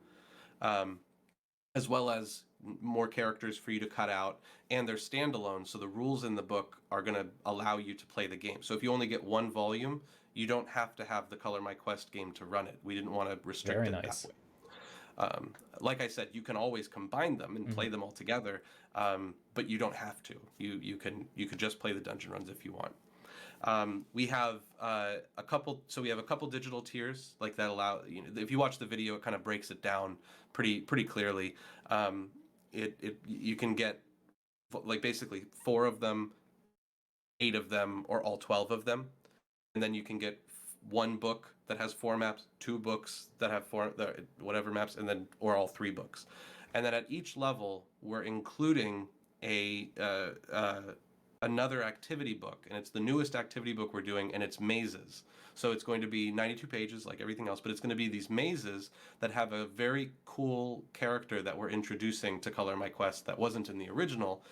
as well as more characters for you to cut out, and they're standalone, so the rules in the book are going to allow you to play the game. So if you only get one volume, you don't have to have the Color My Quest game to run it. We didn't want to restrict Very it that nice. way. Like I said, you can always combine them and play them all together, but you don't have to. You can just play the dungeon runs if you want. We have a couple. So we have a couple digital tiers like that allow. If you watch the video, it kind of breaks it down pretty clearly. You can get like basically 4 of them, 8 of them, or all 12 of them, and then you can get 1 book that has 4 maps, 2 books that have 4 whatever maps, and then or all 3 books. And then at each level, we're including another activity book, and it's the newest activity book we're doing, and it's mazes. So it's going to be 92 pages like everything else, but it's going to be these mazes that have a very cool character that we're introducing to Color My Quest that wasn't in the original.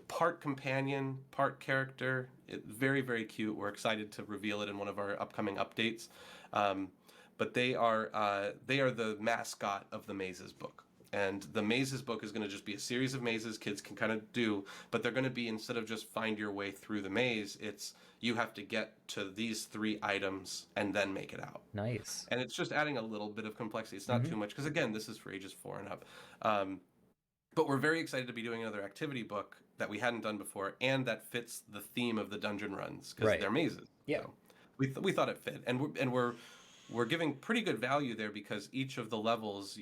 Part companion, part character. Very, very cute. We're excited to reveal it in one of our upcoming updates. But they are the mascot of the mazes book. And the mazes book is going to just be a series of mazes kids can kind of do, but they're going to be, instead of just find your way through the maze, it's you have to get to these 3 items and then make it out. Nice. And it's just adding a little bit of complexity. It's not too much, because again, this is for ages 4 and up. But we're very excited to be doing another activity book that we hadn't done before, and that fits the theme of the dungeon runs, because they're mazes. Yeah. So we thought it fit, and we're giving pretty good value there, because each of the levels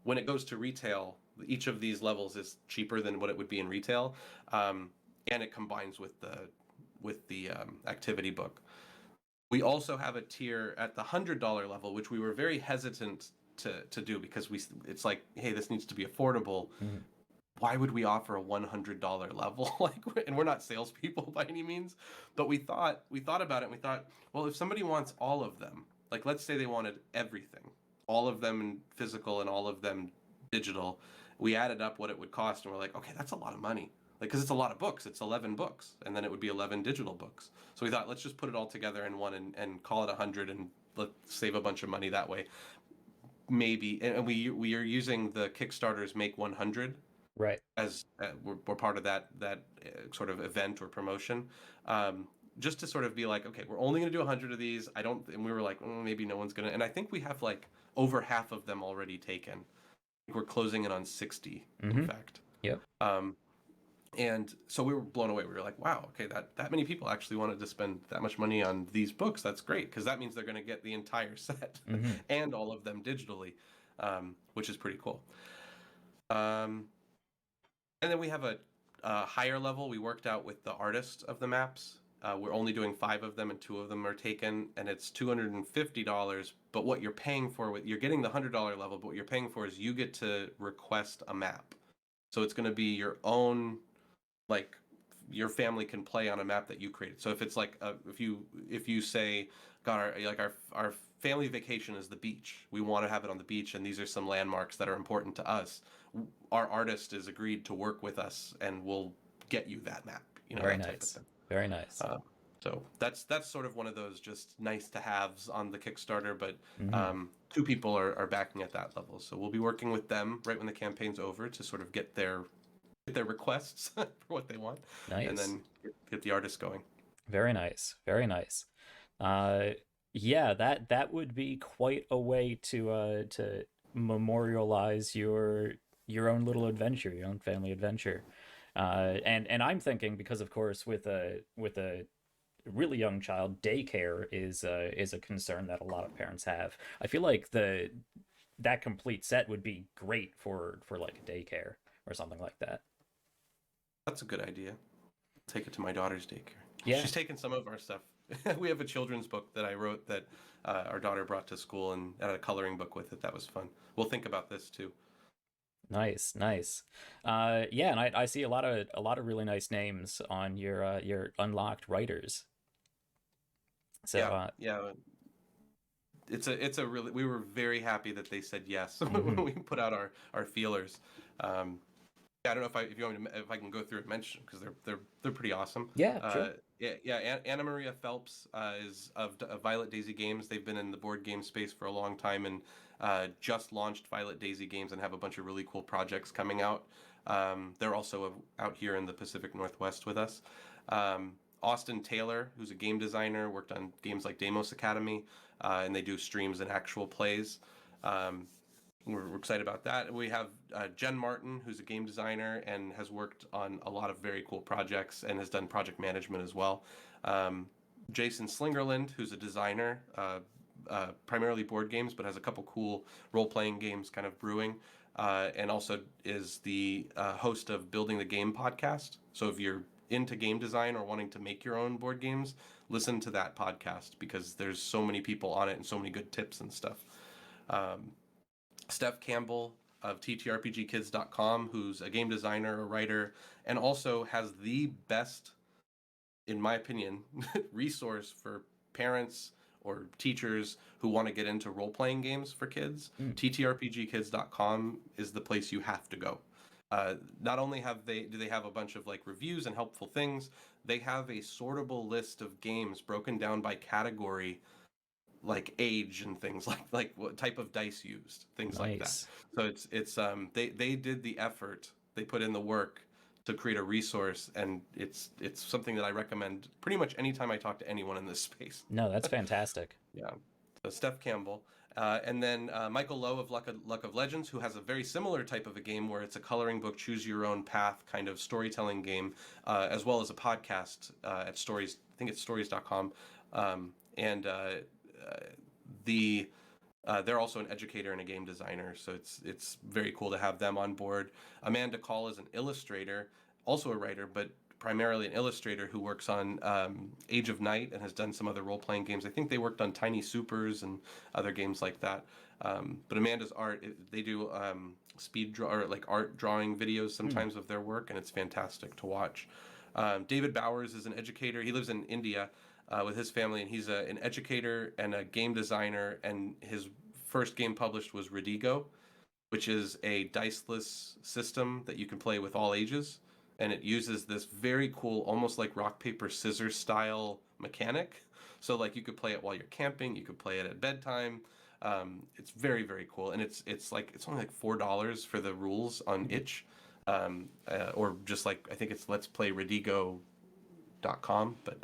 when it goes to retail, each of these levels is cheaper than what it would be in retail, and it combines with the activity book. We also have a tier at the $100 level, which we were very hesitant to do, because it's like, hey, this needs to be affordable. Why would we offer a $100 level? And we're not salespeople by any means, but we thought about it, and we thought, well, if somebody wants all of them, like let's say they wanted everything, all of them in physical and all of them digital, we added up what it would cost, and we're like, okay, that's a lot of money. Like, because it's a lot of books, it's 11 books, and then it would be 11 digital books. So we thought, let's just put it all together in one and call it 100, and let's save a bunch of money that way. Maybe, and we are using the Kickstarter's Make 100. Right. As we're part of that sort of event or promotion, just to sort of be like, okay, we're only going to do 100 of these. And we were like, maybe no one's going to. And I think we have like over half of them already taken. We're closing in on 60, in fact. Yep. And so we were blown away. We were like, wow, okay, that many people actually wanted to spend that much money on these books. That's great, because that means they're going to get the entire set and all of them digitally, which is pretty cool. And then we have a higher level. We worked out with the artist of the maps. We're only doing 5 of them, and 2 of them are taken, and it's $250. But what you're paying for, you're getting the $100 level, but what you're paying for is you get to request a map. So it's going to be your own, like your family can play on a map that you created. So if it's like if you say, God, our family vacation is the beach. We want to have it on the beach, and these are some landmarks that are important to us. Our artist is agreed to work with us, and we'll get you that map. Very that type of nice. thing. Very nice. So that's sort of one of those just nice to haves on the Kickstarter, but 2 people are backing at that level. So we'll be working with them right when the campaign's over to sort of get their requests for what they want, and then get the artist going. Very nice. Very nice. Yeah, that would be quite a way to memorialize your own little adventure, your own family adventure. And I'm thinking, because of course with a really young child, daycare is a concern that a lot of parents have. I feel like that complete set would be great for like a daycare or something like that. That's a good idea. Take it to my daughter's daycare. Yeah. She's taken some of our stuff. We have a children's book that I wrote that our daughter brought to school, and had a coloring book with it. That was fun. We'll think about this too. Nice. Yeah, and I see a lot of really nice names on your unlocked writers. So yeah. It's a really, we were very happy that they said yes when we put out our feelers. I don't know if you want me to, if I can go through and mention because they're pretty awesome. Yeah, sure. Anna Maria Phelps is of Violet Daisy Games. They've been in the board game space for a long time and just launched Violet Daisy Games and have a bunch of really cool projects coming out. They're also out here in the Pacific Northwest with us. Austin Taylor, who's a game designer, worked on games like Deimos Academy, and they do streams and actual plays. We're excited about that. We have Jen Martin, who's a game designer and has worked on a lot of very cool projects and has done project management as well. Jason Slingerland, who's a designer, primarily board games, but has a couple cool role-playing games kind of brewing, and also is the host of Building the Game podcast. So if you're into game design or wanting to make your own board games, listen to that podcast because there's so many people on it and so many good tips and stuff. Steph Campbell of TTRPGkids.com, who's a game designer, a writer, and also has the best, in my opinion, resource for parents or teachers who want to get into role-playing games for kids. TTRPGkids.com is the place you have to go. Not only do they have a bunch of like reviews and helpful things, they have a sortable list of games broken down by category, like age and things like what type of dice used, things like that. So it's they did the effort, they put in the work to create a resource, and it's something that I recommend pretty much anytime I talk to anyone in this space. No, that's fantastic. Yeah. So Steph Campbell. And then Michael Lowe of Luck of Legends, who has a very similar type of a game where it's a coloring book, choose your own path kind of storytelling game, as well as a podcast at Stories. I think it's stories.com. They're also an educator and a game designer, so it's very cool to have them on board. Amanda Call is an illustrator, also a writer, but primarily an illustrator who works on Age of Night and has done some other role-playing games. I think they worked on Tiny Supers and other games like that. But Amanda's art, they do art drawing videos sometimes of their work, and it's fantastic to watch. David Bowers is an educator. He lives in India with his family, and he's an educator and a game designer, and his first game published was Redigo, which is a diceless system that you can play with all ages, and it uses this very cool, almost like rock, paper, scissors style mechanic. So like you could play it while you're camping, you could play it at bedtime. It's very, very cool, and it's only like $4 for the rules on itch, or just like I think it's Let's Play Redigo.com, but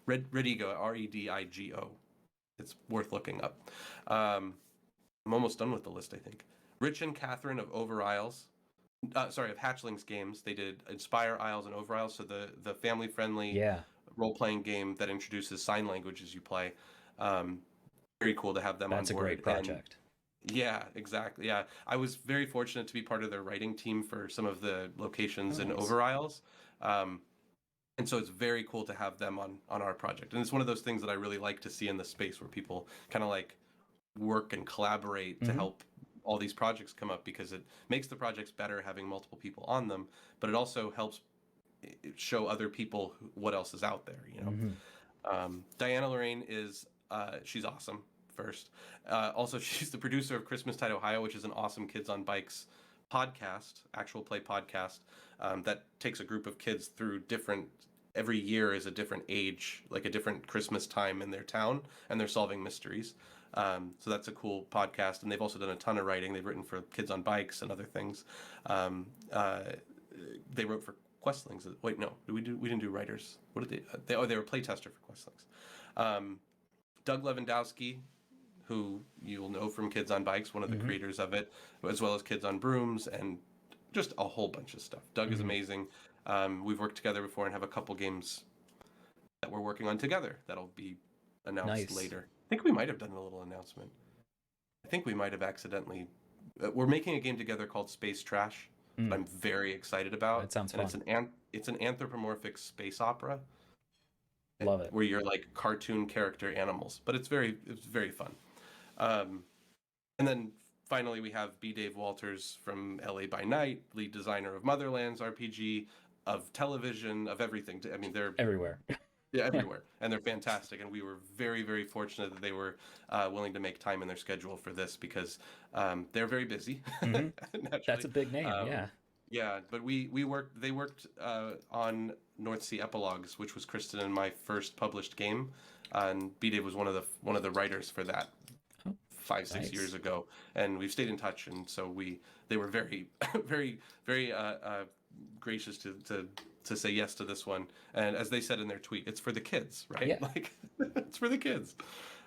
Redigo, Redigo. It's worth looking up. I'm almost done with the list, I think. Rich and Catherine of Over Isles, of Hatchlings Games. They did Inspire Isles and Over Isles, so the family-friendly role-playing game that introduces sign language as you play. Very cool to have them on board. That's a great project. Yeah, exactly. Yeah, I was very fortunate to be part of their writing team for some of the locations in Over Isles. And so it's very cool to have them on our project. And it's one of those things that I really like to see in the space where people kind of like work and collaborate to help all these projects come up, because it makes the projects better having multiple people on them, but it also helps show other people what else is out there, you know. Diana Lorraine is, she's awesome, first. Also, she's the producer of Christmastide, Ohio, which is an awesome Kids on Bikes podcast, actual play podcast, that takes a group of kids through every year is a different age, like a different Christmas time in their town, and they're solving mysteries. So that's a cool podcast, and they've also done a ton of writing. They've written for Kids on Bikes and other things. They wrote for Questlings. Wait, no, we didn't do writers. What did they were playtester for Questlings. Doug Lewandowski, who you'll know from Kids on Bikes, one of the creators of it, as well as Kids on Brooms, and just a whole bunch of stuff. Doug is amazing. We've worked together before and have a couple games that we're working on together that'll be announced later. I think we might have done a little announcement. I think we might have accidentally. We're making a game together called Space Trash that I'm very excited about. That sounds fun. It's an anthropomorphic space opera. Love it. Where you're like cartoon character animals, but it's very fun. And then finally we have B. Dave Walters from LA by Night, lead designer of Motherlands RPG, of television, of everything. I mean, they're everywhere. Yeah, everywhere, and they're fantastic. And we were very, very fortunate that they were willing to make time in their schedule for this, because they're very busy. That's a big name, yeah. Yeah, but we worked. They worked on North Sea Epilogues, which was Kristen and my first published game, and B Dave was one of the writers for that Oh, 5 6 years nice. ago, and we've stayed in touch. And so they were very very gracious to say yes to this one. And as they said in their tweet, it's for the kids, right? Yeah. Like it's for the kids.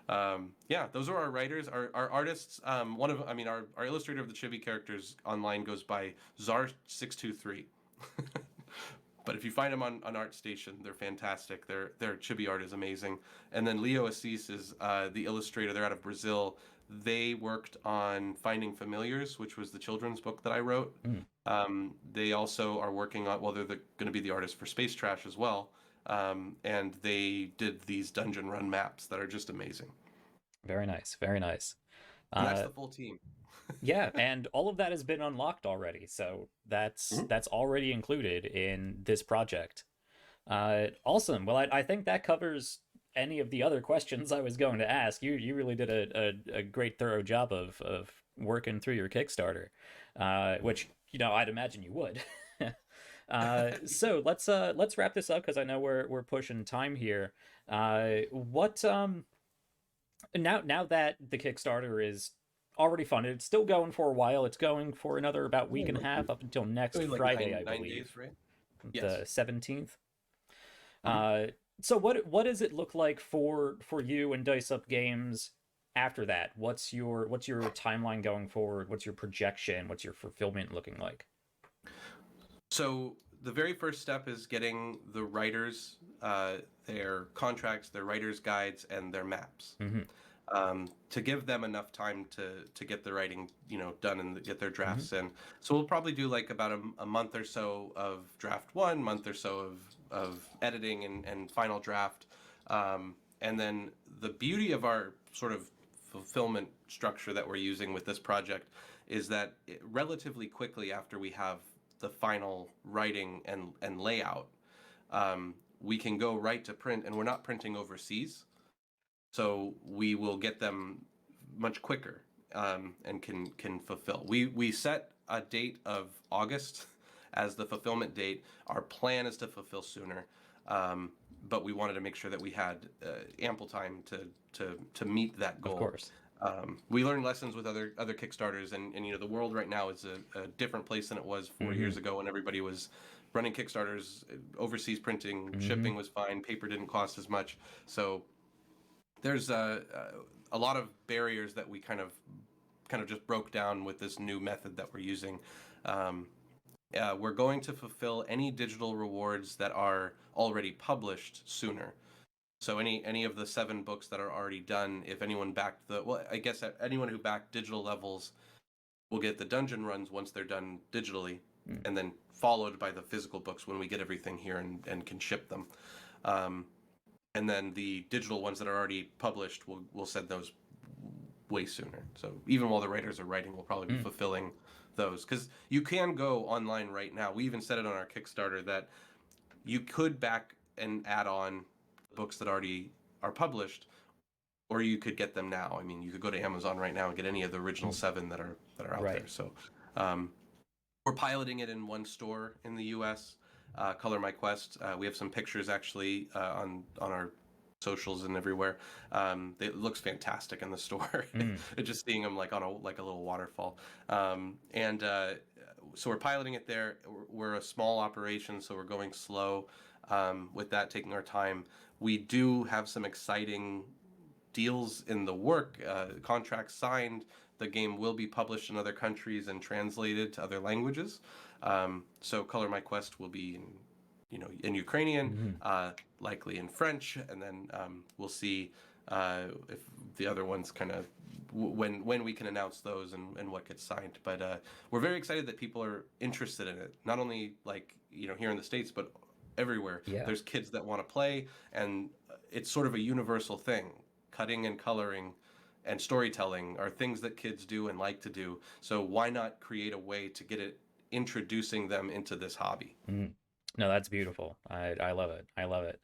Yeah, those are our writers, our artists. One of, I mean, our illustrator of the chibi characters online goes by Czar623. But if you find them on ArtStation, they're fantastic. Their chibi art is amazing. And then Leo Assis is the illustrator. They're out of Brazil. They worked on Finding Familiars, which was the children's book that I wrote. Mm, They also are working on, well, they're going to be the artist for Space Trash as well. And they did these dungeon run maps that are just amazing. very nice. Very nice. And that's Uh, the full team. yeah, and all of that has been unlocked already, so Mhm. that's already included in this project. Awesome. Well, I think that covers any of the other questions I was going to ask. You really did a great thorough job of working through your Kickstarter, which I'd imagine you would. So let's wrap this up because I know we're pushing time here. What Now that the Kickstarter is already funded, it's still going for a while. It's going for another about week and a half up until next Only like Friday, I nine believe, days, right? Yes. the 17th. Mhm. Uh, so what does it look like for you and Dice Up Games after that? What's your timeline going forward? What's your projection? What's your fulfillment looking like? So the very first step is getting the writers their contracts, their writers' guides, and their maps. Mm-hmm. To give them enough time to get the writing, done and get their Mm-hmm. drafts in. So we'll probably do like about a month or so of draft one, month or so of editing and final draft. And then the beauty of our sort of fulfillment structure that we're using with this project is that relatively quickly after we have the final writing and layout, we can go right to print, and we're not printing overseas, so we will get them much quicker, and can fulfill. We set a date of August as the fulfillment date. Our plan is to fulfill sooner, but we wanted to make sure that we had ample time to meet that Of goal. course. We learned lessons with other Kickstarters, and the world right now is a different place than it was 4 years Mm-hmm. ago when everybody was running Kickstarters. Overseas printing, Mm-hmm. shipping was fine, paper didn't cost as much, so there's a lot of barriers that we kind of just broke down with this new method that we're using. Um, we're going to fulfill any digital rewards that are already published sooner. So any of the 7 books that are already done, if anyone backed I guess anyone who backed digital levels will get the dungeon runs once they're done digitally, Mm. and then followed by the physical books when we get everything here and can ship them. Um, and then the digital ones that are already published, we'll send those way sooner. So even while the writers are writing, we'll probably be Mm. fulfilling those, because you can go online right now. We even said it on our Kickstarter that you could back and add on books that already are published, or you could get them now. I mean, you could go to Amazon right now and get any of the original Mm. 7 that are out Right. there. So um, we're piloting it in one store in the U.S. Color My Quest. We have some pictures actually on our socials and everywhere. It looks fantastic in the store. Mm. Just seeing them like on a little waterfall. And so we're piloting it there. We're a small operation, so we're going slow with that, taking our time. We do have some exciting deals in the work, contracts signed. The game will be published in other countries and translated to other languages. So Color My Quest will be in Ukrainian, Mm-hmm. likely in French, and then we'll see if the other ones kind of when we can announce those and what gets signed. But we're very excited that people are interested in it. Not only like here in the States, but everywhere. Yeah. There's kids that want to play, and it's sort of a universal thing. Cutting and coloring and storytelling are things that kids do and like to do. So why not create a way to get it introducing them into this hobby? Mm. No, that's beautiful. I love it. I love it.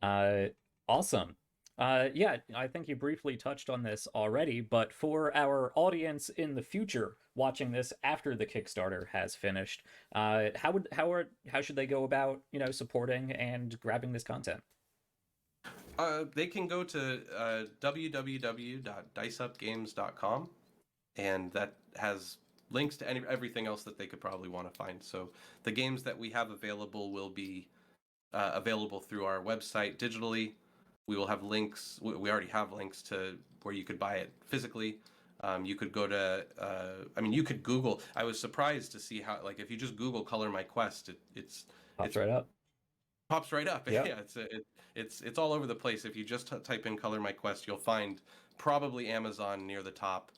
Uh, awesome. Yeah, I think you briefly touched on this already, but for our audience in the future watching this after the Kickstarter has finished, how should they go about, supporting and grabbing this content? They can go to www.diceupgames.com, and that has links to everything else that they could probably want to find. So the games that we have available will be available through our website digitally. We will have links. We already have links to where you could buy it physically. You could go to, you could Google. I was surprised to see how, like, if you just Google "Color My Quest," Pops it's right up. pops right up. Yep. Yeah, it's all over the place. If you just type in "Color My Quest," you'll find probably Amazon near the top,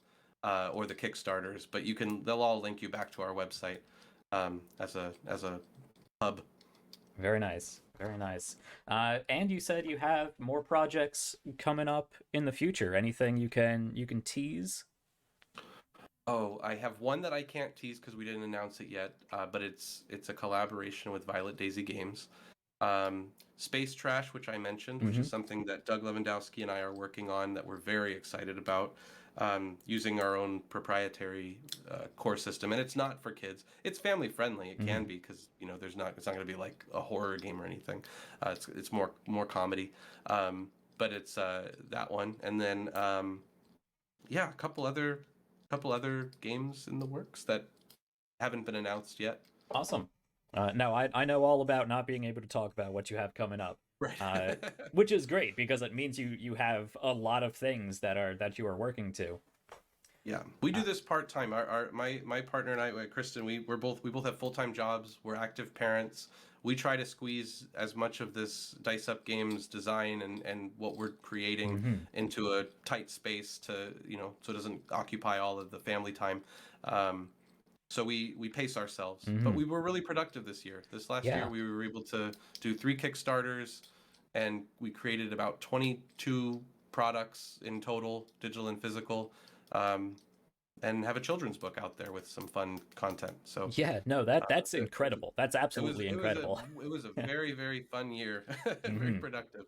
or the Kickstarters. But they'll all link you back to our website, as a hub. Very nice. Very nice. And you said you have more projects coming up in the future. Anything you can tease? Oh, I have one that I can't tease because we didn't announce it yet, but it's a collaboration with Violet Daisy Games. Space Trash, which I mentioned, which Mm-hmm. is something that Doug Lewandowski and I are working on that we're very excited about, using our own proprietary core system. And it's not for kids. It's family friendly. It Mm-hmm. can be because it's not going to be like a horror game or anything. It's more comedy. But it's that one, and then yeah, a couple other games in the works that haven't been announced yet. Awesome. No, I know all about not being able to talk about what you have coming up, Right. uh, which is great because it means you have a lot of things that you are working to. Yeah, we Uh, do this part time. My partner and I, Kristen, we both have full time jobs. We're active parents. We try to squeeze as much of this Dice Up Games design and what we're creating mhm. into a tight space so it doesn't occupy all of the family time. Um, so we pace ourselves, but Mhm. we were really productive this year. This last year, Yeah. we were able to do 3 Kickstarters, and we created about 22 products in total, digital and physical, um, and have a children's book out there with some fun content. So Yeah, no, uh, that's it, incredible. That's it was absolutely it was a incredible. it was a very, very fun year, very Hmm. productive.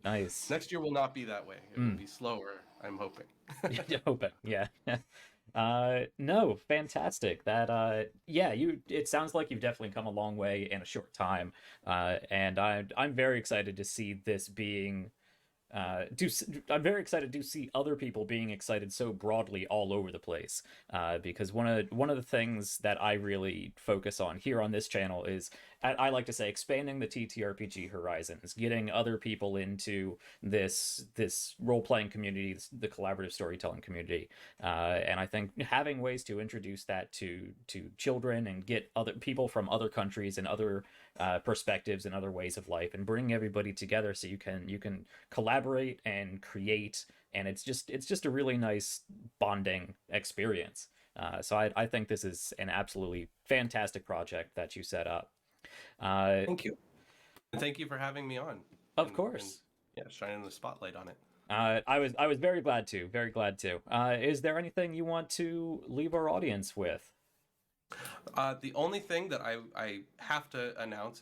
Nice. Next year will not be that way. It will Mm. be slower, I'm hoping. Open. Yeah. No, fantastic. That yeah, it sounds like you've definitely come a long way in a short time. And I'm very excited to see this being I'm very excited to see other people being excited so broadly all over the place. Because one of the things that I really focus on here on this channel is I like to say expanding the TTRPG horizons, getting other people into this role playing community, the collaborative storytelling community, and I think having ways to introduce that to children and get other people from other countries and other perspectives and other ways of life and bring everybody together so you can collaborate and create, and it's just a really nice bonding experience. So I think this is an absolutely fantastic project that you set up. Uh, Thank you, and thank you for having me on, of and course. yeah, shining the spotlight on it. I was very glad to, very glad to. Is there anything you want to leave our audience with? The only thing that I have to announce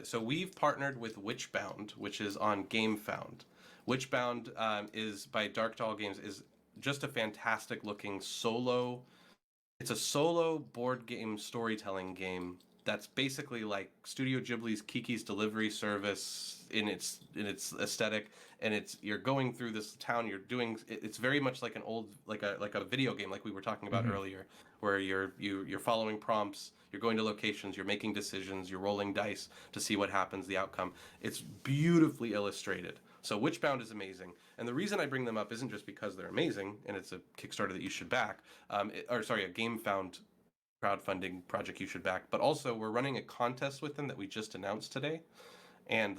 so we've partnered with Witchbound, which is on GameFound. Witchbound, is by Dark Doll Games, is just a fantastic looking solo. It's a solo board game storytelling game that's basically like Studio Ghibli's Kiki's Delivery Service in its aesthetic, and you're going through this town. It's very much like an old like a video game like we were talking about Hmm. earlier, where you're following prompts, you're going to locations, you're making decisions, you're rolling dice to see what happens, the outcome. It's beautifully illustrated. So Witchbound is amazing, and the reason I bring them up isn't just because they're amazing and it's a Kickstarter that you should back, or sorry, a GameFound crowdfunding project you should back, but also we're running a contest with them that we just announced today, and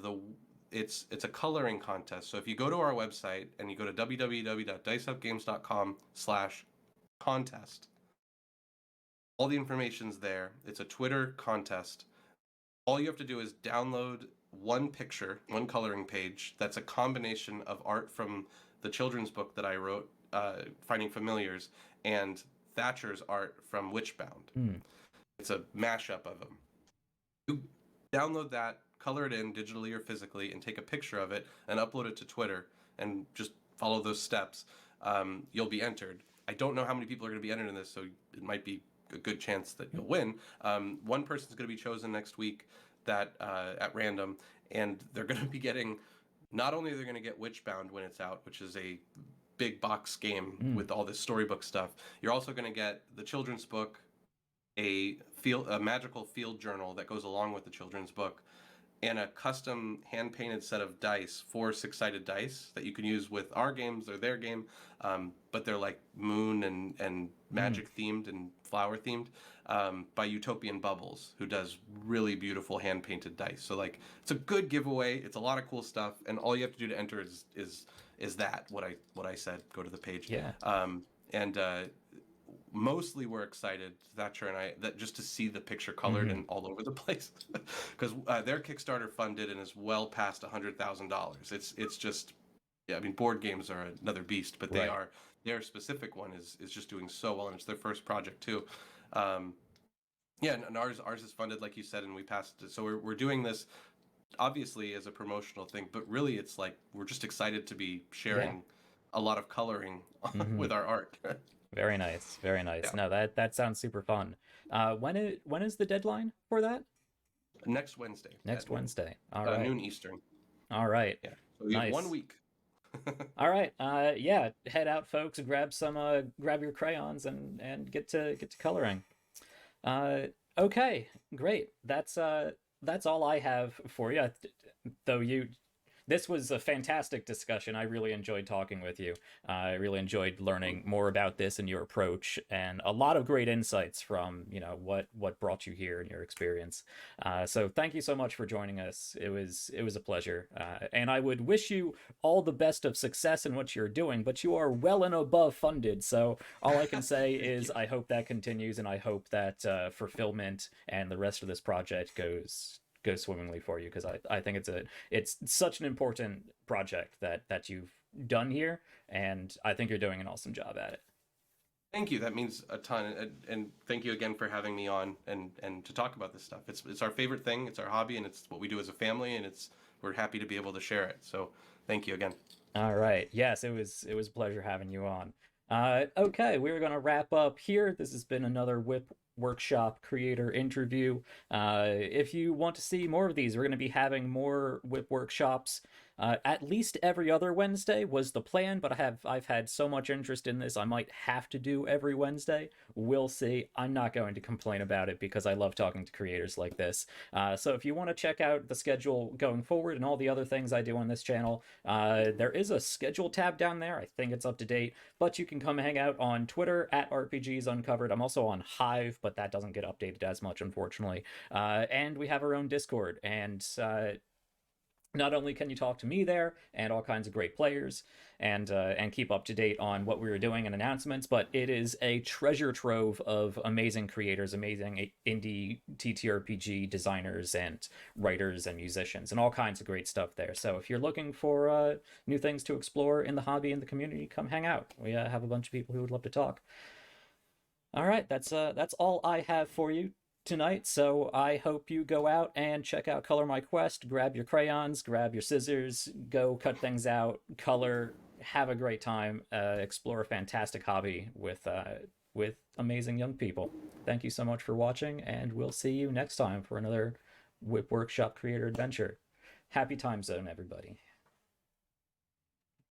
it's a coloring contest. So if you go to our website and you go to www.diceupgames.com/contest, all the information's there. It's a Twitter contest. All you have to do is download one picture, one coloring page that's a combination of art from the children's book that I wrote, Finding Familiars, and Thatcher's art from Witchbound. Mm. It's a mashup of them. You download that, color it in digitally or physically, and take a picture of it and upload it to Twitter, and just follow those steps, you'll be entered. I don't know how many people are going to be entered in this, so it might be a good chance that you'll win. One person's going to be chosen next week that at random, and they're going to be getting, not only are they going to get Witchbound when it's out, which is a big box game with all this storybook stuff, you're also going to get the children's book, a magical field journal that goes along with the children's book, and a custom hand-painted set of dice, 4 six-sided dice that you can use with our games or their game, but they're like moon and magic themed and flower themed, by Utopian Bubbles, who does really beautiful hand-painted dice. So like, it's a good giveaway. It's a lot of cool stuff, and all you have to do to enter is that what I said. Go to the page. Yeah. And mostly we're excited, Thatcher and I, that just to see the picture colored and all over the place, because their Kickstarter funded and is well past $100,000. It's just, yeah, I mean, board games are another beast, but they are, their specific one is just doing so well, and it's their first project too. Yeah, and ours is funded, like you said, and we passed it. So we're doing this obviously as a promotional thing, but really it's like we're just excited to be sharing a lot of coloring with our art. Very nice, very nice. Yeah. No, that sounds super fun. When is the deadline for that? Next Wednesday. Next Wednesday. All right. Noon Eastern. All right. Yeah. So we have 1 week. All right. Yeah. Head out, folks. Grab your crayons and get to coloring. Okay. Great. That's all I have for you. Though this was a fantastic discussion. I really enjoyed talking with you. I really enjoyed learning more about this and your approach, and a lot of great insights from, what brought you here and your experience. So thank you so much for joining us. It was a pleasure. And I would wish you all the best of success in what you're doing, but you are well and above funded. So all I can say is I hope that continues, and I hope that fulfillment and the rest of this project goes swimmingly for you, because I think it's such an important project that you've done here, and I think you're doing an awesome job at it. Thank you. That means a ton, and thank you again for having me on and to talk about this stuff. It's our favorite thing. It's our hobby, and it's what we do as a family, and we're happy to be able to share it. So thank you again. All right. Yes, it was a pleasure having you on. Okay, we're gonna wrap up here. This has been another WIP Workshop creator interview. If you want to see more of these, we're going to be having more WIP workshops at least every other Wednesday was the plan, but I've had so much interest in this, I might have to do every Wednesday. We'll see. I'm not going to complain about it because I love talking to creators like this. So if you want to check out the schedule going forward and all the other things I do on this channel, there is a schedule tab down there. I think it's up to date, but you can come hang out on Twitter at RPGs Uncovered. I'm also on Hive, but that doesn't get updated as much, unfortunately. And we have our own Discord, and not only can you talk to me there and all kinds of great players and keep up to date on what we were doing and announcements, but it is a treasure trove of amazing creators, amazing indie TTRPG designers and writers and musicians and all kinds of great stuff there. So if you're looking for new things to explore in the hobby and the community, come hang out. We have a bunch of people who would love to talk. All right, that's all I have for you tonight, so I hope you go out and check out Color My Quest, grab your crayons, grab your scissors, go cut things out, color, have a great time, explore a fantastic hobby with amazing young people. Thank you so much for watching, and we'll see you next time for another WIP Workshop creator adventure. Happy time zone, everybody.